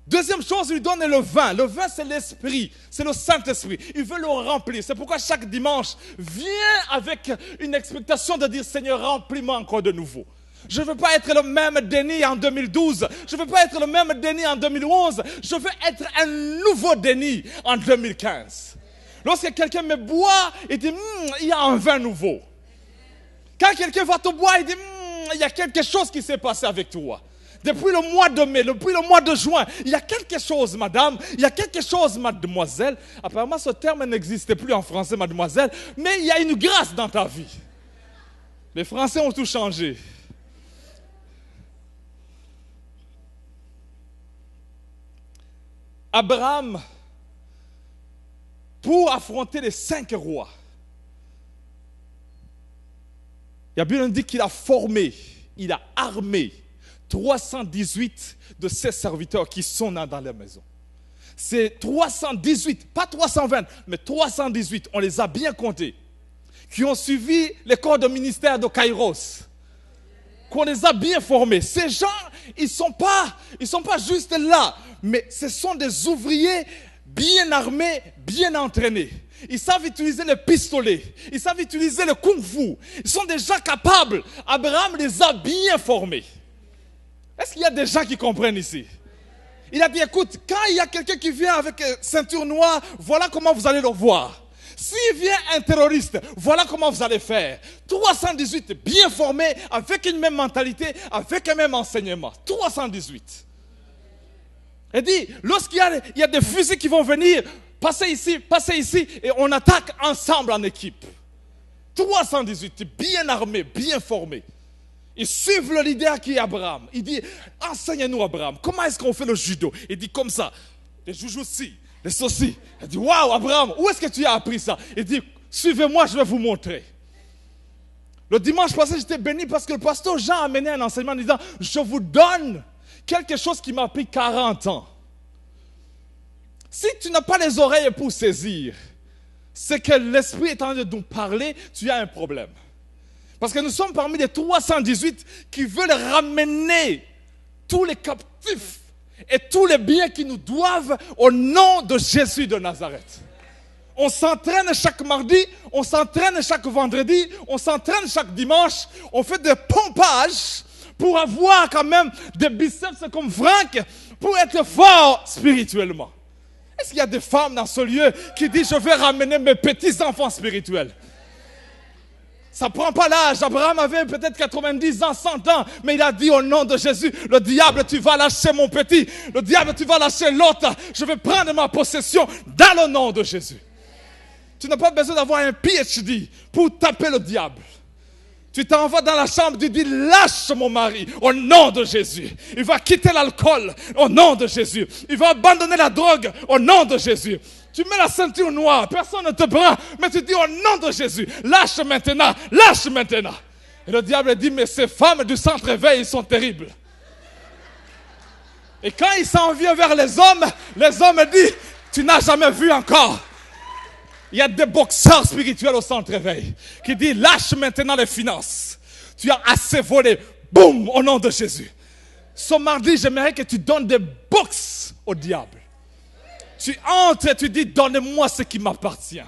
Deuxième chose, il lui donne le vin. Le vin, c'est l'esprit, c'est le Saint-Esprit. Il veut le remplir. C'est pourquoi chaque dimanche, viens avec une expectation de dire, Seigneur, remplis-moi encore de nouveau. Je ne veux pas être le même Denis en 2012. Je ne veux pas être le même Denis en 2011. Je veux être un nouveau Denis en 2015. Lorsque quelqu'un me boit, il dit, il y a un vin nouveau. Quand quelqu'un va te boire, il dit, il y a quelque chose qui s'est passé avec toi. Depuis le mois de mai, depuis le mois de juin, il y a quelque chose, madame, il y a quelque chose, mademoiselle. Apparemment, ce terme n'existait plus en français, mademoiselle, mais il y a une grâce dans ta vie. Les Français ont tout changé. Abraham, pour affronter les 5 rois, la Bible dit qu'il a formé, il a armé 318 de ses serviteurs qui sont dans la maison. C'est 318, pas 320, mais 318, on les a bien comptés, qui ont suivi les corps de ministère de Kairos, qu'on les a bien formés. Ces gens, ils sont pas juste là, mais ce sont des ouvriers bien armés, bien entraînés. Ils savent utiliser le pistolet, ils savent utiliser le kung-fu. Ils sont des gens capables. Abraham les a bien formés. Est-ce qu'il y a des gens qui comprennent ici? Il a dit, écoute, quand il y a quelqu'un qui vient avec ceinture noire, voilà comment vous allez le voir. S'il vient un terroriste, voilà comment vous allez faire. 318 bien formés, avec une même mentalité, avec un même enseignement. 318. Il dit, lorsqu'il y a des fusils qui vont venir, passez ici, et on attaque ensemble en équipe. 318, bien armés, bien formés. Ils suivent le leader qui est Abraham. Il dit, enseigne-nous Abraham, comment est-ce qu'on fait le judo? Il dit comme ça, les jujutsu, les ceci. Il dit, waouh Abraham, où est-ce que tu as appris ça? Il dit, suivez-moi, je vais vous montrer. Le dimanche passé, j'étais béni parce que le pasteur Jean a amené un enseignement en disant, je vous donne quelque chose qui m'a pris 40 ans. Si tu n'as pas les oreilles pour saisir, c'est que l'Esprit est en train de nous parler, tu as un problème. Parce que nous sommes parmi les 318 qui veulent ramener tous les captifs et tous les biens qui nous doivent au nom de Jésus de Nazareth. On s'entraîne chaque mardi, on s'entraîne chaque vendredi, on s'entraîne chaque dimanche, on fait des pompages pour avoir quand même des biceps comme Franck, pour être fort spirituellement. Est-ce qu'il y a des femmes dans ce lieu qui disent, je vais ramener mes petits-enfants spirituels? Ça ne prend pas l'âge. Abraham avait peut-être 90 ans, 100 ans, mais il a dit au nom de Jésus, le diable, tu vas lâcher mon petit. Le diable, tu vas lâcher l'autre. Je vais prendre ma possession dans le nom de Jésus. Tu n'as pas besoin d'avoir un PhD pour taper le diable. Tu t'en vas dans la chambre, tu dis, lâche mon mari au nom de Jésus. Il va quitter l'alcool au nom de Jésus. Il va abandonner la drogue au nom de Jésus. Tu mets la ceinture noire, personne ne te prend, mais tu dis au nom de Jésus, lâche maintenant, lâche maintenant. Et le diable dit, mais ces femmes du centre-éveil, ils sont terribles. Et quand il s'en vient vers les hommes disent, tu n'as jamais vu encore. Il y a des boxeurs spirituels au centre-éveil qui disent, lâche maintenant les finances. Tu as assez volé. Boum, au nom de Jésus. Ce mardi, j'aimerais que tu donnes des boxes au diable. Tu entres et tu dis, donnez-moi ce qui m'appartient.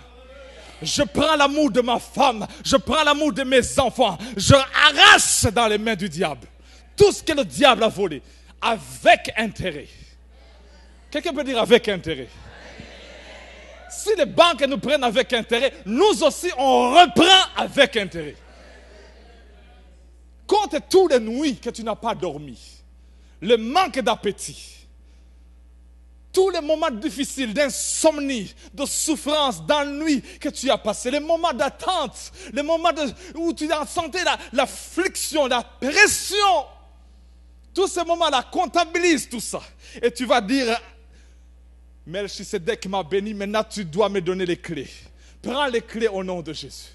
Je prends l'amour de ma femme, je prends l'amour de mes enfants, je arrache dans les mains du diable tout ce que le diable a volé, avec intérêt. Quelqu'un peut dire avec intérêt? Si les banques nous prennent avec intérêt, nous aussi on reprend avec intérêt. Compte toutes les nuits que tu n'as pas dormi, le manque d'appétit, tous les moments difficiles d'insomnie, de souffrance, d'ennui que tu as passé, les moments d'attente, les moments où tu as senti l'affliction, la pression, tous ces moments-là, comptabilise tout ça. Et tu vas dire, Melchisedec m'a béni, maintenant tu dois me donner les clés. Prends les clés au nom de Jésus.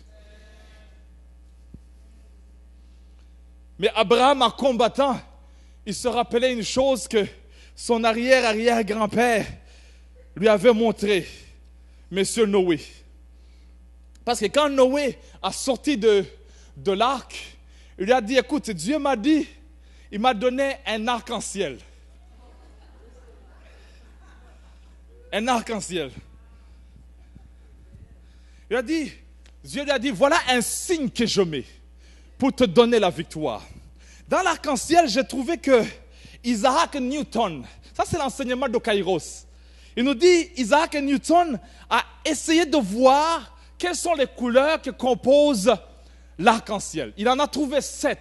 Mais Abraham, en combattant, il se rappelait une chose que son arrière-arrière-grand-père lui avait montré, Monsieur Noé. Parce que quand Noé a sorti de l'arc, il lui a dit, écoute, Dieu m'a dit, il m'a donné un arc-en-ciel. Un arc-en-ciel. Dieu lui a dit, voilà un signe que je mets pour te donner la victoire. Dans l'arc-en-ciel, j'ai trouvé que Isaac Newton, ça c'est l'enseignement de Kairos. Il nous dit, Isaac Newton a essayé de voir quelles sont les couleurs qui composent l'arc-en-ciel. Il en a trouvé 7.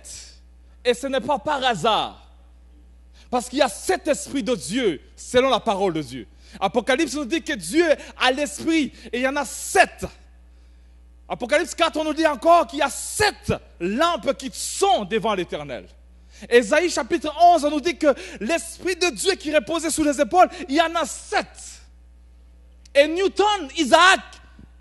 Et ce n'est pas par hasard. Parce qu'il y a 7 esprits de Dieu, selon la parole de Dieu. Apocalypse nous dit que Dieu a l'esprit, et il y en a 7. Apocalypse 4, on nous dit encore qu'il y a 7 lampes qui sont devant l'Éternel. Ésaïe chapitre 11, on nous dit que l'Esprit de Dieu qui reposait sous les épaules, il y en a 7. Et Newton, Isaac,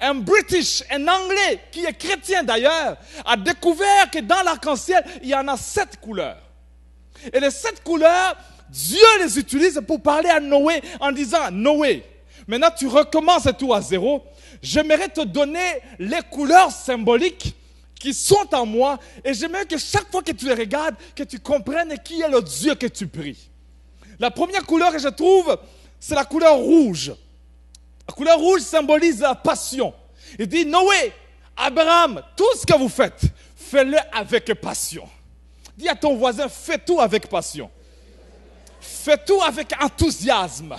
un British, un Anglais, qui est chrétien d'ailleurs, a découvert que dans l'arc-en-ciel, il y en a 7 couleurs. Et les 7 couleurs, Dieu les utilise pour parler à Noé en disant, Noé, maintenant tu recommences tout à zéro, j'aimerais te donner les couleurs symboliques qui sont en moi, et j'aimerais que chaque fois que tu les regardes, que tu comprennes qui est le Dieu que tu pries. La première couleur que je trouve, c'est la couleur rouge. La couleur rouge symbolise la passion. Il dit, Noé, Abraham, tout ce que vous faites, fais-le avec passion. Dis à ton voisin, fais tout avec passion. Fais tout avec enthousiasme.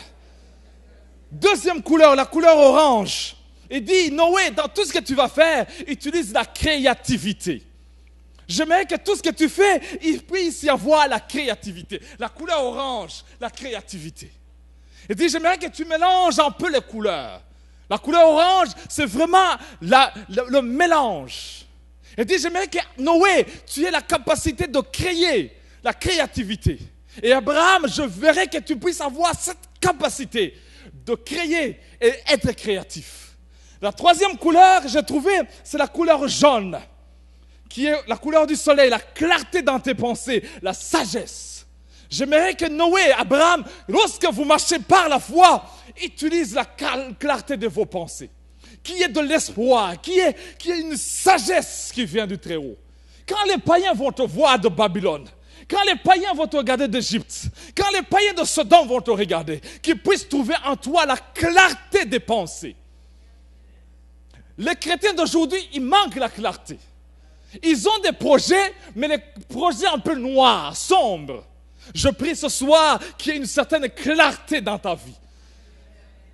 Deuxième couleur, la couleur orange. Il dit, Noé, dans tout ce que tu vas faire, utilise la créativité. J'aimerais que tout ce que tu fais, il puisse y avoir la créativité. La couleur orange, la créativité. Il dit, j'aimerais que tu mélanges un peu les couleurs. La couleur orange, c'est vraiment le mélange. Il dit, j'aimerais que Noé, tu aies la capacité de créer, la créativité. Et Abraham, je verrais que tu puisses avoir cette capacité de créer et être créatif. La troisième couleur que j'ai trouvée, c'est la couleur jaune, qui est la couleur du soleil, la clarté dans tes pensées, la sagesse. J'aimerais que Noé, Abraham, lorsque vous marchez par la foi, utilise la clarté de vos pensées, qui est de l'espoir, qui est une sagesse qui vient du Très-Haut. Quand les païens vont te voir de Babylone, quand les païens vont te regarder d'Égypte, quand les païens de Sodome vont te regarder, qu'ils puissent trouver en toi la clarté des pensées. Les chrétiens d'aujourd'hui, ils manquent la clarté. Ils ont des projets, mais les projets un peu noirs, sombres. Je prie ce soir qu'il y ait une certaine clarté dans ta vie.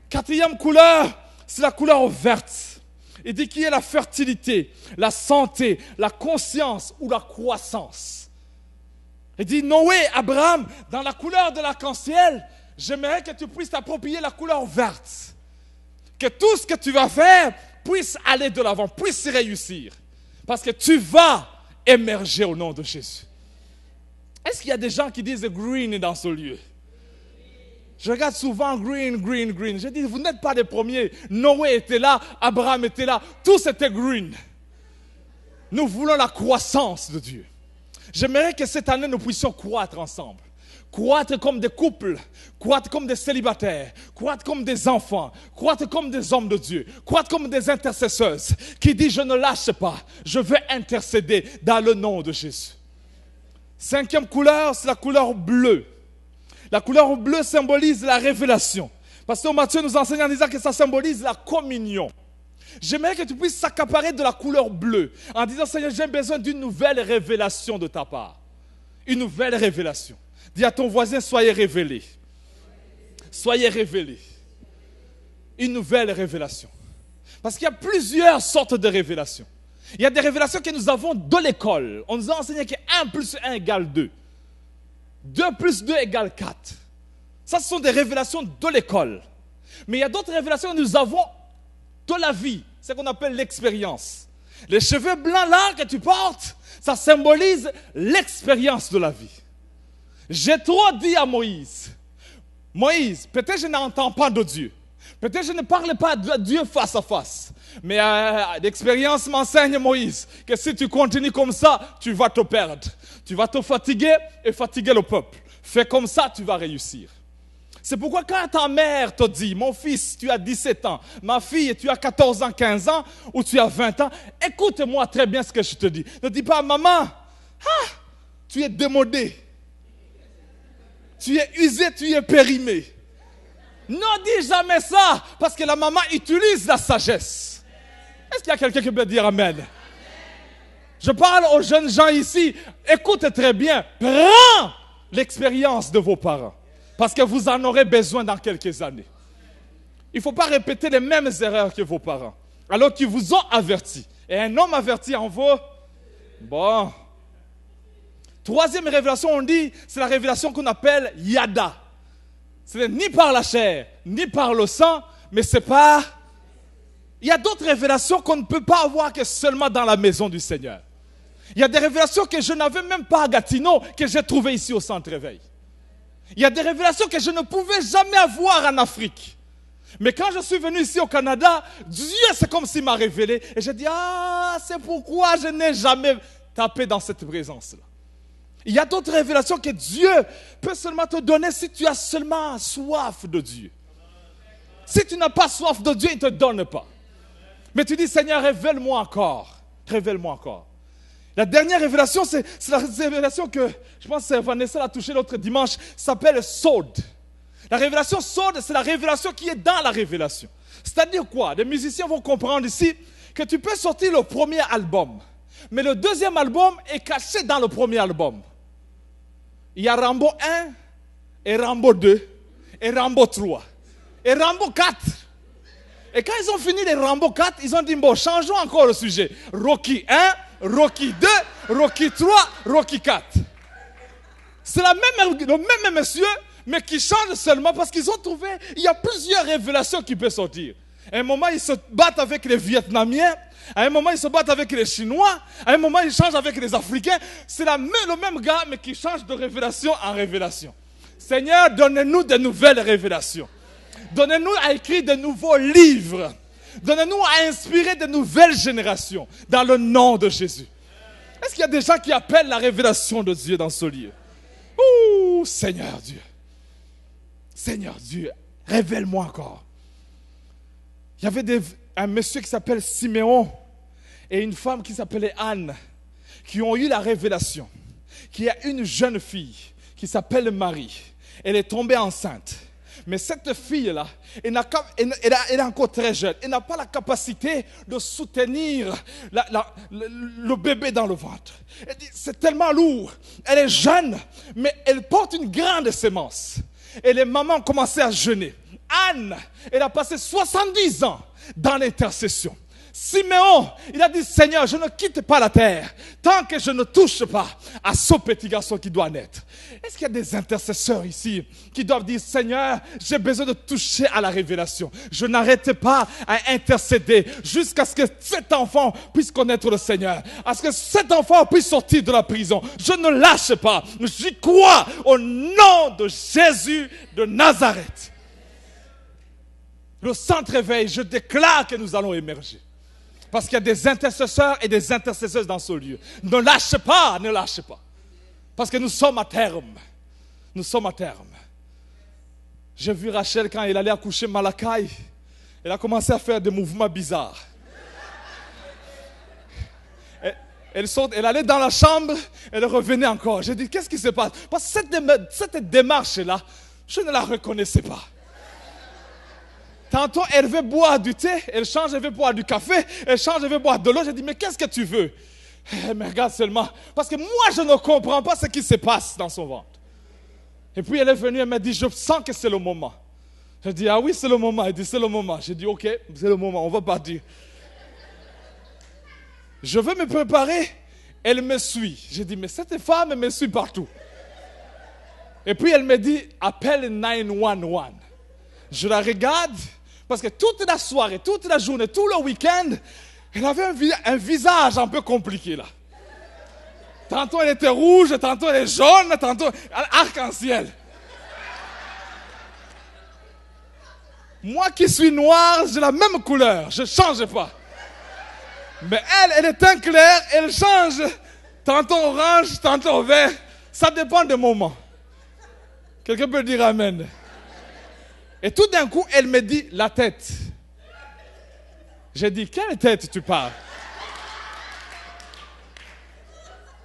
Quatrième couleur, c'est la couleur verte. Il dit qui est la fertilité, la santé, la conscience ou la croissance. Il dit Noé, Abraham, dans la couleur de l'arc-en-ciel, j'aimerais que tu puisses t'approprier la couleur verte. Que tout ce que tu vas faire puisse aller de l'avant, puisse réussir. Parce que tu vas émerger au nom de Jésus. Est-ce qu'il y a des gens qui disent green dans ce lieu? Je regarde souvent green, green, green. Je dis, vous n'êtes pas les premiers. Noé était là, Abraham était là. Tous étaient green. Nous voulons la croissance de Dieu. J'aimerais que cette année, nous puissions croître ensemble. Croître comme des couples, croître comme des célibataires, croître comme des enfants, croître comme des hommes de Dieu, croître comme des intercesseuses qui disent, je ne lâche pas, je vais intercéder dans le nom de Jésus. 5e couleur, c'est la couleur bleue. La couleur bleue symbolise la révélation. Pasteur Matthieu nous enseigne en disant que ça symbolise la communion. J'aimerais que tu puisses s'accaparer de la couleur bleue en disant, Seigneur, j'ai besoin d'une nouvelle révélation de ta part. Une nouvelle révélation. Dis à ton voisin, soyez révélés. Soyez révélés. Une nouvelle révélation. Parce qu'il y a plusieurs sortes de révélations. Il y a des révélations que nous avons de l'école. On nous a enseigné que 1 plus 1 égale 2. 2 plus 2 égale 4. Ça, ce sont des révélations de l'école. Mais il y a d'autres révélations que nous avons de la vie. C'est ce qu'on appelle l'expérience. Les cheveux blancs là que tu portes, ça symbolise l'expérience de la vie. J'ai trop dit à Moïse, Moïse, peut-être je n'entends pas de Dieu. Peut-être je ne parle pas de Dieu face à face. Mais l'expérience m'enseigne, Moïse, que si tu continues comme ça, tu vas te perdre. Tu vas te fatiguer et fatiguer le peuple. Fais comme ça, tu vas réussir. C'est pourquoi quand ta mère te dit, mon fils, tu as 17 ans, ma fille, tu as 14 ans, 15 ans, ou tu as 20 ans, écoute-moi très bien ce que je te dis. Ne dis pas, maman, tu es démodé. Tu es usé, tu es périmé. Ne dis jamais ça, parce que la maman utilise la sagesse. Est-ce qu'il y a quelqu'un qui peut dire amen? Je parle aux jeunes gens ici. Écoutez très bien. Prends l'expérience de vos parents. Parce que vous en aurez besoin dans quelques années. Il ne faut pas répéter les mêmes erreurs que vos parents. Alors qu'ils vous ont averti. Et un homme averti en vaut. Bon. 3e révélation, on dit, c'est la révélation qu'on appelle Yada. Ce n'est ni par la chair, ni par le sang, mais c'est par... Il y a d'autres révélations qu'on ne peut pas avoir que seulement dans la maison du Seigneur. Il y a des révélations que je n'avais même pas à Gatineau, que j'ai trouvées ici au Centre Réveil. Il y a des révélations que je ne pouvais jamais avoir en Afrique. Mais quand je suis venu ici au Canada, Dieu, c'est comme s'il m'a révélé. Et j'ai dit, c'est pourquoi je n'ai jamais tapé dans cette présence-là. Il y a d'autres révélations que Dieu peut seulement te donner si tu as seulement soif de Dieu. Si tu n'as pas soif de Dieu, il ne te donne pas. Mais tu dis, Seigneur, révèle-moi encore. Révèle-moi encore. La dernière révélation, c'est la révélation que, je pense que Vanessa l'a touché l'autre dimanche, s'appelle Sod. La révélation Sod, c'est la révélation qui est dans la révélation. C'est-à-dire quoi? Les musiciens vont comprendre ici que tu peux sortir le premier album, mais le deuxième album est caché dans le premier album. Il y a Rambo 1, et Rambo 2, et Rambo 3, et Rambo 4. Et quand ils ont fini les Rambo 4, ils ont dit, bon, changeons encore le sujet. Rocky 1, Rocky 2, Rocky 3, Rocky 4. C'est le même monsieur, mais qui change seulement parce qu'ils ont trouvé, il y a plusieurs révélations qui peuvent sortir. À un moment, ils se battent avec les Vietnamiens. À un moment, ils se battent avec les Chinois. À un moment, ils changent avec les Africains. C'est le même gars, mais qui change de révélation en révélation. Seigneur, donnez-nous de nouvelles révélations. Donnez-nous à écrire de nouveaux livres. Donnez-nous à inspirer de nouvelles générations. Dans le nom de Jésus. Est-ce qu'il y a des gens qui appellent la révélation de Dieu dans ce lieu? Ouh, Seigneur Dieu. Seigneur Dieu, révèle-moi encore. Il y avait un monsieur qui s'appelle Siméon et une femme qui s'appelait Anne qui ont eu la révélation qu'il y a une jeune fille qui s'appelle Marie. Elle est tombée enceinte. Mais cette fille-là, elle est encore très jeune. Elle n'a pas la capacité de soutenir le bébé dans le ventre. Elle dit, c'est tellement lourd. Elle est jeune, mais elle porte une grande sémence. Et les mamans ont commencé à jeûner. Anne, elle a passé 70 ans dans l'intercession. Siméon, il a dit, Seigneur, je ne quitte pas la terre tant que je ne touche pas à ce petit garçon qui doit naître. Est-ce qu'il y a des intercesseurs ici qui doivent dire, Seigneur, j'ai besoin de toucher à la révélation. Je n'arrête pas à intercéder jusqu'à ce que cet enfant puisse connaître le Seigneur, à ce que cet enfant puisse sortir de la prison. Je ne lâche pas. J'y crois au nom de Jésus de Nazareth. Le centre réveil, je déclare que nous allons émerger. Parce qu'il y a des intercesseurs et des intercesseuses dans ce lieu. Ne lâchez pas, ne lâchez pas. Parce que nous sommes à terme. Nous sommes à terme. J'ai vu Rachel quand elle allait accoucher Malakai. Elle a commencé à faire des mouvements bizarres. Elle allait dans la chambre, elle revenait encore. J'ai dit, qu'est-ce qui se passe? Parce que cette démarche-là, je ne la reconnaissais pas. Tantôt, elle veut boire du thé, elle change, elle veut boire du café, elle change, elle veut boire de l'eau. J'ai dit, mais qu'est-ce que tu veux? Elle me regarde seulement. Parce que moi, je ne comprends pas ce qui se passe dans son ventre. Et puis, elle est venue, elle m'a dit, je sens que c'est le moment. J'ai dit, ah oui, c'est le moment. Elle dit, c'est le moment. J'ai dit, ok, c'est le moment, on va partir. Je veux me préparer. Elle me suit. J'ai dit, mais cette femme, elle me suit partout. Et puis, elle me dit, appelle 911. Je la regarde. Parce que toute la soirée, toute la journée, tout le week-end, elle avait un visage un peu compliqué là. Tantôt elle était rouge, tantôt elle est jaune, tantôt arc-en-ciel. Moi qui suis noir, j'ai la même couleur, je ne change pas. Mais elle est teint clair, elle change. Tantôt orange, tantôt vert. Ça dépend des moments. Quelqu'un peut dire amen. Et tout d'un coup, elle me dit la tête. J'ai dit, quelle tête tu parles?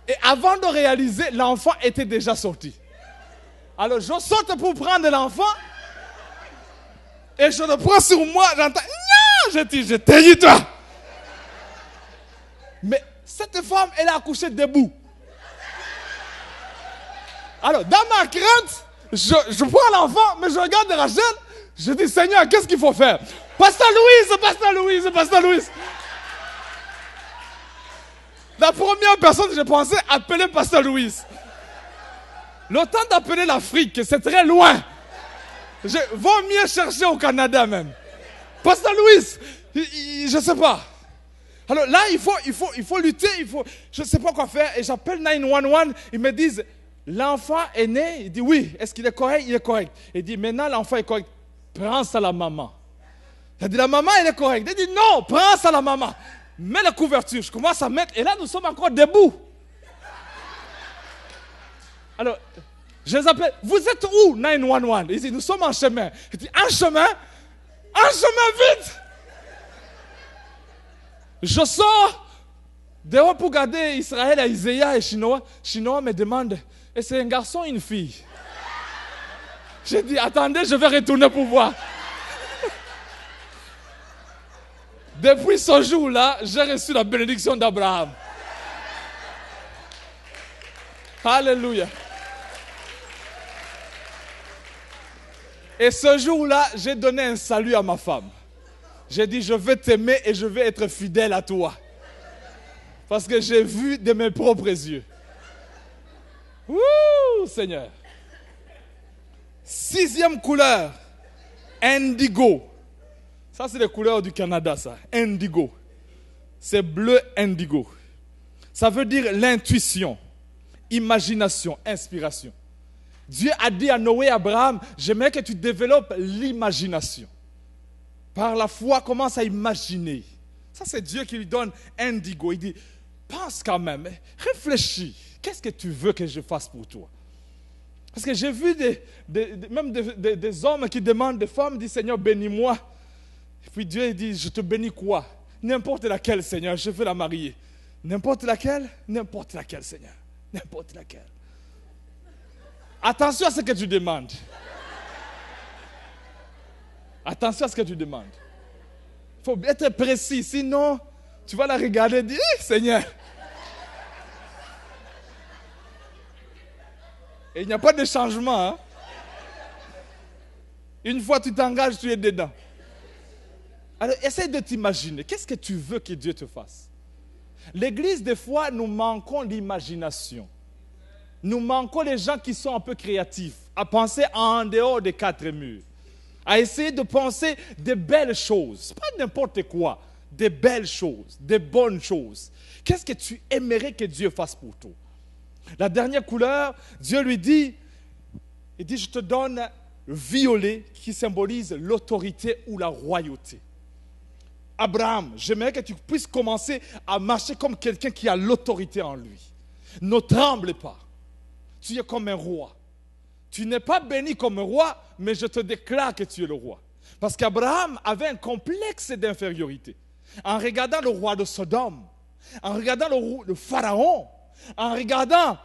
Et avant de réaliser, l'enfant était déjà sorti. Alors je saute pour prendre l'enfant. Et je le prends sur moi. J'entends, non! Je dis, je t'ai dit toi. Mais cette femme, elle a accouché debout. Alors, dans ma crainte, je prends l'enfant, mais je regarde Rachel. Je dis, Seigneur, qu'est-ce qu'il faut faire? Pasteur Louise. La première personne que j'ai pensé, appeler Pasteur Louise. Le temps d'appeler l'Afrique, c'est très loin. Vaut mieux chercher au Canada même. Pasteur Louise, je ne sais pas. Alors là, il faut lutter, je ne sais pas quoi faire. Et j'appelle 911, ils me disent, l'enfant est né. Il dit, oui, est-ce qu'il est correct? Il est correct. Il dit, maintenant l'enfant est correct. Prends ça à la maman. J'ai dit, la maman, elle est correcte. Il dit, non, prends ça à la maman. Mets la couverture. Je commence à mettre. Et là, nous sommes encore debout. Alors, je les appelle. Vous êtes où, 911? Ils disent, nous sommes en chemin. Je dis, en chemin? En chemin, vite! Je sors dehors pour garder Israël à Iséa et Chinois. Chinois me demande, et c'est un garçon ou une fille? J'ai dit, attendez, je vais retourner pour voir. Depuis ce jour-là, j'ai reçu la bénédiction d'Abraham. Alléluia. Et ce jour-là, j'ai donné un salut à ma femme. J'ai dit, je vais t'aimer et je vais être fidèle à toi. Parce que j'ai vu de mes propres yeux. Ouh, Seigneur. 6e couleur, indigo. Ça, c'est les couleurs du Canada, ça. Indigo. C'est bleu indigo. Ça veut dire l'intuition, imagination, inspiration. Dieu a dit à Noé et à Abraham, j'aimerais que tu développes l'imagination. Par la foi, commence à imaginer. Ça, c'est Dieu qui lui donne indigo. Il dit, pense quand même, réfléchis. Qu'est-ce que tu veux que je fasse pour toi? Parce que j'ai vu des hommes qui demandent des femmes, disent, Seigneur, bénis-moi. Et puis Dieu dit, je te bénis quoi? N'importe laquelle, Seigneur, je veux la marier. N'importe laquelle? N'importe laquelle, Seigneur. N'importe laquelle. Attention à ce que tu demandes. Attention à ce que tu demandes. Il faut être précis, sinon tu vas la regarder et dire, Seigneur. Et il n'y a pas de changement. Hein? Une fois tu t'engages, tu es dedans. Alors, essaye de t'imaginer. Qu'est-ce que tu veux que Dieu te fasse? L'église, des fois, nous manquons l'imagination. Nous manquons les gens qui sont un peu créatifs, à penser en dehors des quatre murs, à essayer de penser des belles choses, pas n'importe quoi, des belles choses, des bonnes choses. Qu'est-ce que tu aimerais que Dieu fasse pour toi? La dernière couleur, Dieu lui dit, il dit, je te donne le violet qui symbolise l'autorité ou la royauté. Abraham, j'aimerais que tu puisses commencer à marcher comme quelqu'un qui a l'autorité en lui. Ne tremble pas. Tu es comme un roi. Tu n'es pas béni comme un roi, mais je te déclare que tu es le roi. Parce qu'Abraham avait un complexe d'infériorité. En regardant le roi de Sodome, en regardant le pharaon, en regardant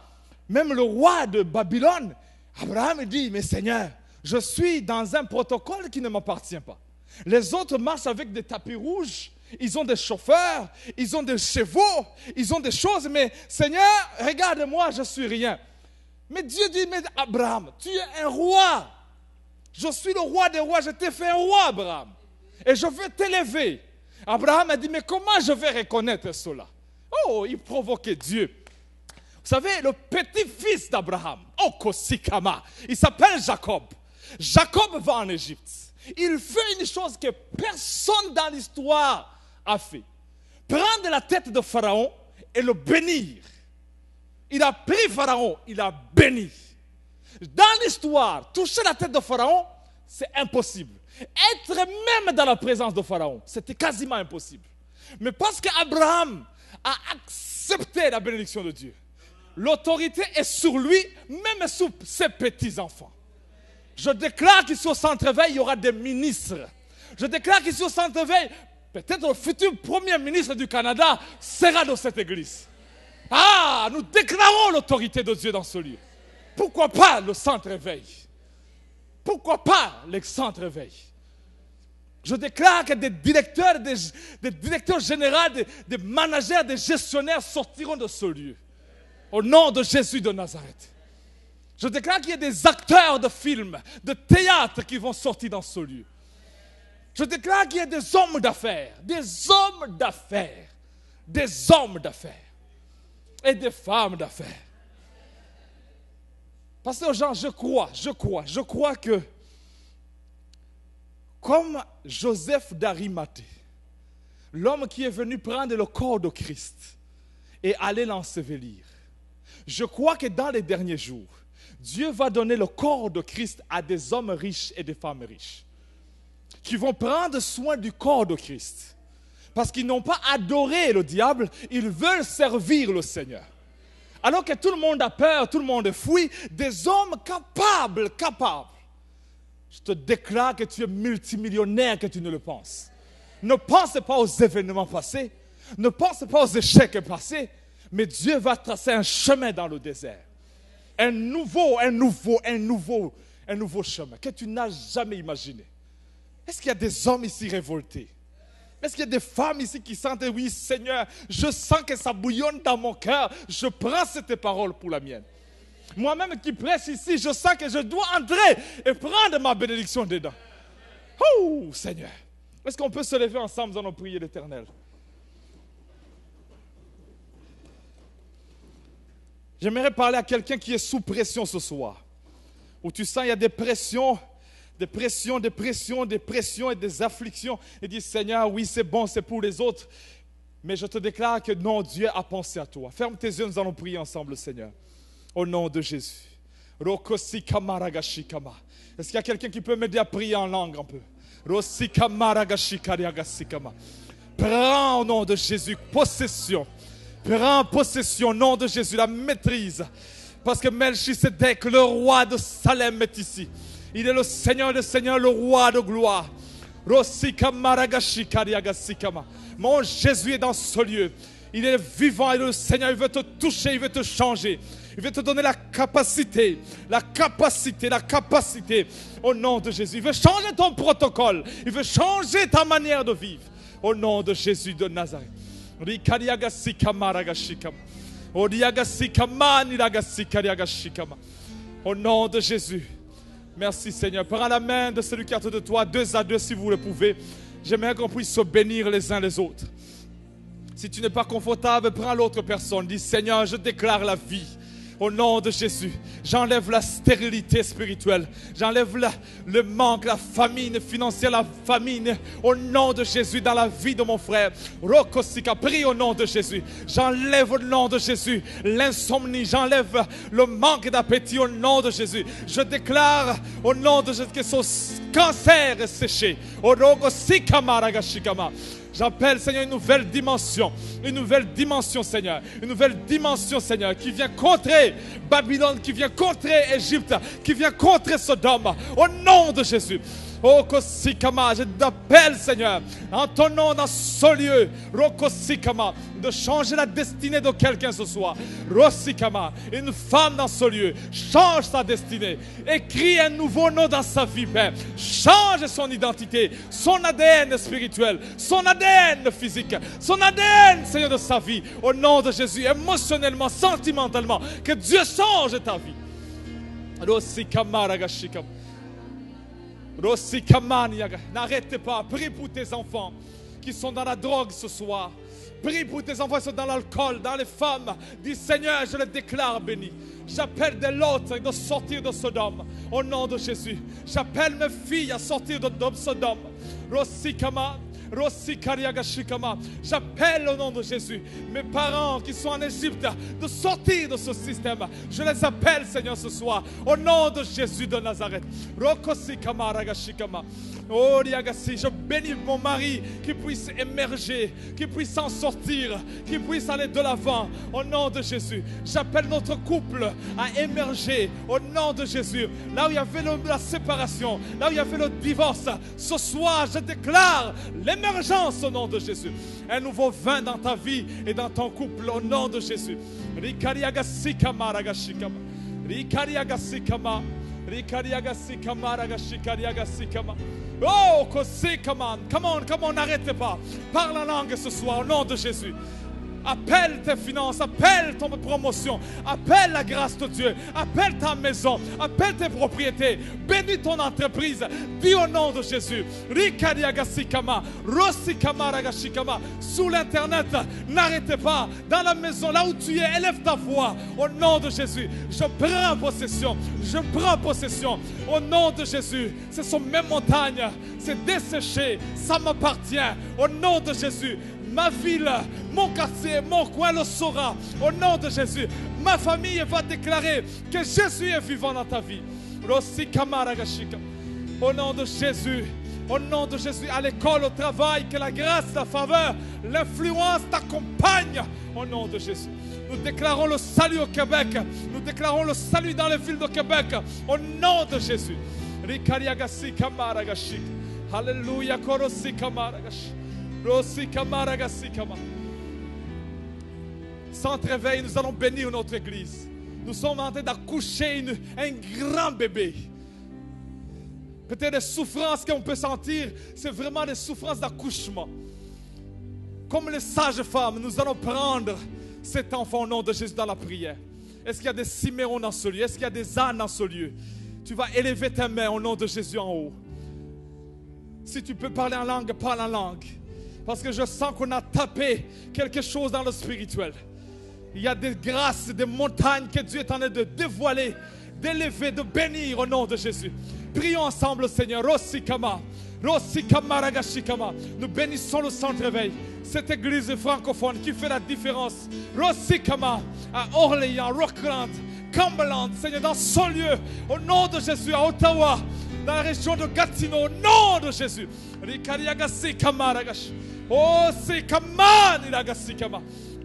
même le roi de Babylone, Abraham dit, mais Seigneur, je suis dans un protocole qui ne m'appartient pas. Les autres marchent avec des tapis rouges, ils ont des chauffeurs, ils ont des chevaux, ils ont des choses, mais Seigneur, regarde-moi, je suis rien. Mais Dieu dit, mais Abraham, tu es un roi. Je suis le roi des rois, je t'ai fait un roi, Abraham. Et je veux t'élever. Abraham a dit, mais comment je vais reconnaître cela? Oh, il provoquait Dieu. Vous savez, le petit-fils d'Abraham, Okosikama, il s'appelle Jacob. Jacob va en Égypte. Il fait une chose que personne dans l'histoire a fait. Prendre la tête de Pharaon et le bénir. Il a pris Pharaon, il a béni. Dans l'histoire, toucher la tête de Pharaon, c'est impossible. Être même dans la présence de Pharaon, c'était quasiment impossible. Mais parce qu'Abraham a accepté la bénédiction de Dieu, l'autorité est sur lui, même sur ses petits-enfants. Je déclare qu'ici au Centre-Veille, il y aura des ministres. Je déclare qu'ici au Centre-Veille, peut-être le futur premier ministre du Canada sera dans cette église. Ah, nous déclarons l'autorité de Dieu dans ce lieu. Pourquoi pas le Centre-Veille? Pourquoi pas le Centre-Veille? Je déclare que des directeurs généraux, des managers, des gestionnaires sortiront de ce lieu. Au nom de Jésus de Nazareth. Je déclare qu'il y a des acteurs de films, de théâtre qui vont sortir dans ce lieu. Je déclare qu'il y a des hommes d'affaires, des hommes d'affaires, des hommes d'affaires et des femmes d'affaires. Pasteur Jean, je crois que comme Joseph d'Arimathée, l'homme qui est venu prendre le corps de Christ et aller l'ensevelir, je crois que dans les derniers jours, Dieu va donner le corps de Christ à des hommes riches et des femmes riches qui vont prendre soin du corps de Christ. Parce qu'ils n'ont pas adoré le diable, ils veulent servir le Seigneur. Alors que tout le monde a peur, tout le monde fuit, des hommes capables. Je te déclare que tu es multimillionnaire, que tu ne le penses. Ne pense pas aux événements passés, ne pense pas aux échecs passés, mais Dieu va tracer un chemin dans le désert. Un nouveau chemin que tu n'as jamais imaginé. Est-ce qu'il y a des hommes ici révoltés? Est-ce qu'il y a des femmes ici qui sentent, oui Seigneur, je sens que ça bouillonne dans mon cœur, je prends cette parole pour la mienne. Moi-même qui prêche ici, je sens que je dois entrer et prendre ma bénédiction dedans. Oh Seigneur, est-ce qu'on peut se lever ensemble dans nos prières l'Éternel? J'aimerais parler à quelqu'un qui est sous pression ce soir, où tu sens qu'il y a des pressions et des afflictions, et dis Seigneur, oui c'est bon, c'est pour les autres, mais je te déclare que non, Dieu a pensé à toi. Ferme tes yeux, nous allons prier ensemble, Seigneur, au nom de Jésus. Est-ce qu'il y a quelqu'un qui peut m'aider à prier en langue un peu? Prends au nom de Jésus possession. Prends possession au nom de Jésus, la maîtrise. Parce que Melchisedec, le roi de Salem, est ici. Il est le Seigneur des Seigneurs, le roi de gloire. Mon Jésus est dans ce lieu. Il est vivant et le Seigneur, il veut te toucher, il veut te changer. Il veut te donner la capacité au nom de Jésus. Il veut changer ton protocole. Il veut changer ta manière de vivre. Au nom de Jésus de Nazareth. Au nom de Jésus. Merci Seigneur. Prends la main de celui qui est à côté de toi, 2 à 2 si vous le pouvez. J'aimerais qu'on puisse se bénir les uns les autres. Si tu n'es pas confortable, prends l'autre personne. Dis, Seigneur, je déclare la vie. Au nom de Jésus, j'enlève la stérilité spirituelle. J'enlève le manque, la famine financière, la famine. Au nom de Jésus, dans la vie de mon frère. Rokosika, prie au nom de Jésus. J'enlève au nom de Jésus l'insomnie. J'enlève le manque d'appétit au nom de Jésus. Je déclare au nom de Jésus que son cancer est séché. Orokosika maragashikama. J'appelle, Seigneur, une nouvelle dimension, Seigneur, une nouvelle dimension, Seigneur, qui vient contrer Babylone, qui vient contrer Égypte, qui vient contrer Sodome, au nom de Jésus. Oh, Kosikama, je t'appelle, Seigneur, en ton nom dans ce lieu, Rokosikama, de changer la destinée de quelqu'un ce soir. Rosikama, une femme dans ce lieu, change sa destinée. Écris un nouveau nom dans sa vie, Père. Change son identité, son ADN spirituel, son ADN physique, son ADN, Seigneur, de sa vie. Au nom de Jésus, émotionnellement, sentimentalement, que Dieu change ta vie. Rosikama, Ragashikama. N'arrêtez pas, prie pour tes enfants qui sont dans la drogue ce soir. Prie pour tes enfants qui sont dans l'alcool, dans les femmes. Dis, Seigneur, je les déclare bénis. J'appelle des lots de sortir de Sodome au nom de Jésus. J'appelle mes filles à sortir de Sodome. Rosikama. J'appelle au nom de Jésus mes parents qui sont en Égypte de sortir de ce système. Je les appelle, Seigneur, ce soir au nom de Jésus de Nazareth. Oh, je bénis mon mari qui puisse émerger, qui puisse en sortir, qui puisse aller de l'avant au nom de Jésus. J'appelle notre couple à émerger au nom de Jésus. Là où il y avait la séparation, là où il y avait le divorce, ce soir je déclare l'émergence au nom de Jésus. Un nouveau vin dans ta vie et dans ton couple au nom de Jésus. Rikariagasikama ragashikama. Rikariagasikama. Rikariagasikama ragashikariagasikama. Oh, come on, n'arrêtez pas. Parle en langue ce soir au nom de Jésus. Appelle tes finances, appelle ton promotion, appelle la grâce de Dieu, appelle ta maison, appelle tes propriétés, bénis ton entreprise, dis au nom de Jésus. Rikadiagasikama, Rosikama Ragashikama, sous l'internet, n'arrêtez pas, dans la maison, là où tu es, élève ta voix, au nom de Jésus. Je prends possession, au nom de Jésus. Ce sont mes montagnes, c'est desséché, ça m'appartient, au nom de Jésus. Ma ville, mon quartier, mon coin le saura. Au nom de Jésus, ma famille va déclarer que Jésus est vivant dans ta vie. Au nom de Jésus, à l'école, au travail, que la grâce, la faveur, l'influence t'accompagne. Au nom de Jésus. Nous déclarons le salut au Québec. Nous déclarons le salut dans les villes de Québec. Au nom de Jésus. Alléluia. Centre Réveil, nous allons bénir notre église. Nous sommes en train d'accoucher un grand bébé. Peut-être des souffrances qu'on peut sentir, c'est vraiment des souffrances d'accouchement. Comme les sages-femmes, nous allons prendre cet enfant au nom de Jésus dans la prière. Est-ce qu'il y a des Siméons dans ce lieu? Est-ce qu'il y a des ânes dans ce lieu? Tu vas élever tes mains au nom de Jésus en haut. Si tu peux parler en langue, parle en langue. Parce que je sens qu'on a tapé quelque chose dans le spirituel. Il y a des grâces, des montagnes que Dieu est en train de dévoiler, d'élever, de bénir au nom de Jésus. Prions ensemble, Seigneur. Rosikama, Rosikama Ragashikama. Nous bénissons le centre Réveil, cette église francophone qui fait la différence. Rosikama, à Orléans, Rockland, Cumberland, Seigneur, dans ce lieu, au nom de Jésus, à Ottawa, dans la région de Gatineau, au nom de Jésus. Oh, c'est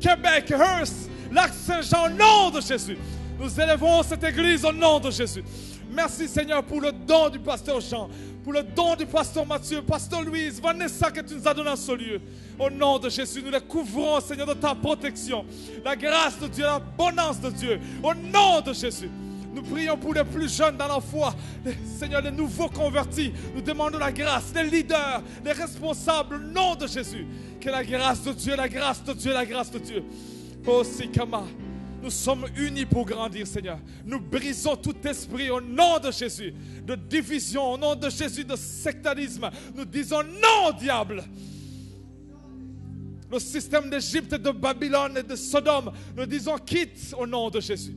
Québec, Hearst, Lac-Saint-Jean, au nom de Jésus. Nous élevons cette église au nom de Jésus. Merci Seigneur pour le don du pasteur Jean, pour le don du pasteur Mathieu, pasteur Louise, Vanessa que tu nous as donné dans ce lieu. Au nom de Jésus, nous les couvrons Seigneur de ta protection, la grâce de Dieu, l'abondance de Dieu. Au nom de Jésus. Nous prions pour les plus jeunes dans la foi, Seigneur, les nouveaux convertis. Nous demandons la grâce, les leaders, les responsables, au nom de Jésus. Que la grâce de Dieu, la grâce de Dieu, la grâce de Dieu. Oh, Sikama, Nous sommes unis pour grandir, Seigneur. Nous brisons tout esprit au nom de Jésus, de division, au nom de Jésus, de sectarisme. Nous disons non, diable. Le système d'Égypte, de Babylone et de Sodome, nous disons quitte au nom de Jésus.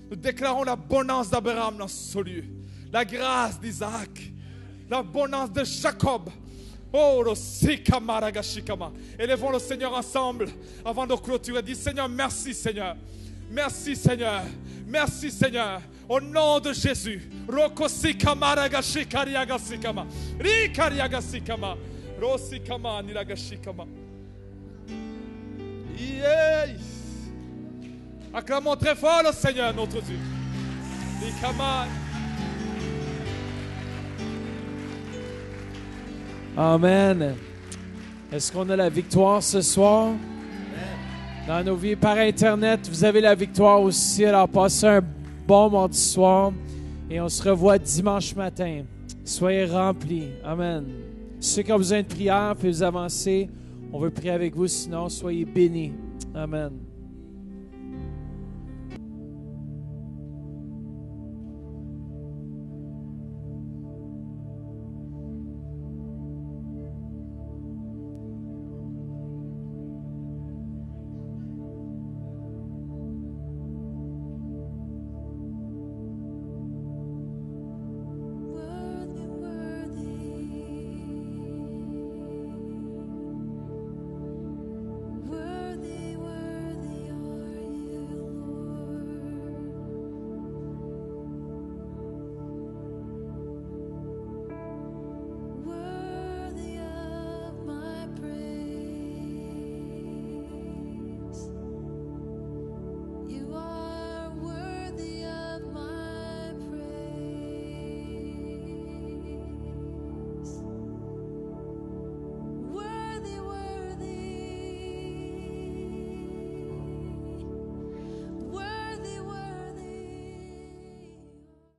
Nous déclarons l'abondance d'Abraham dans ce lieu, la grâce d'Isaac, l'abondance de Jacob. Oh, le Sikamaragashikama. Élevons le Seigneur ensemble avant de clôturer. Dis Seigneur, merci Seigneur. Merci Seigneur. Merci Seigneur. Au nom de Jésus. Rokosikamaragashikariagasikama. Rikariagasikama. Rosikama niragashikama. Yes. Acclamons très fort le Seigneur, notre Dieu. Rikama. Amen. Est-ce qu'on a la victoire ce soir? Dans nos vies par Internet, vous avez la victoire aussi. Alors, passez un bon mardi soir et on se revoit dimanche matin. Soyez remplis. Amen. Ceux qui ont besoin de prière, puis vous avancer. On veut prier avec vous, sinon, soyez bénis. Amen.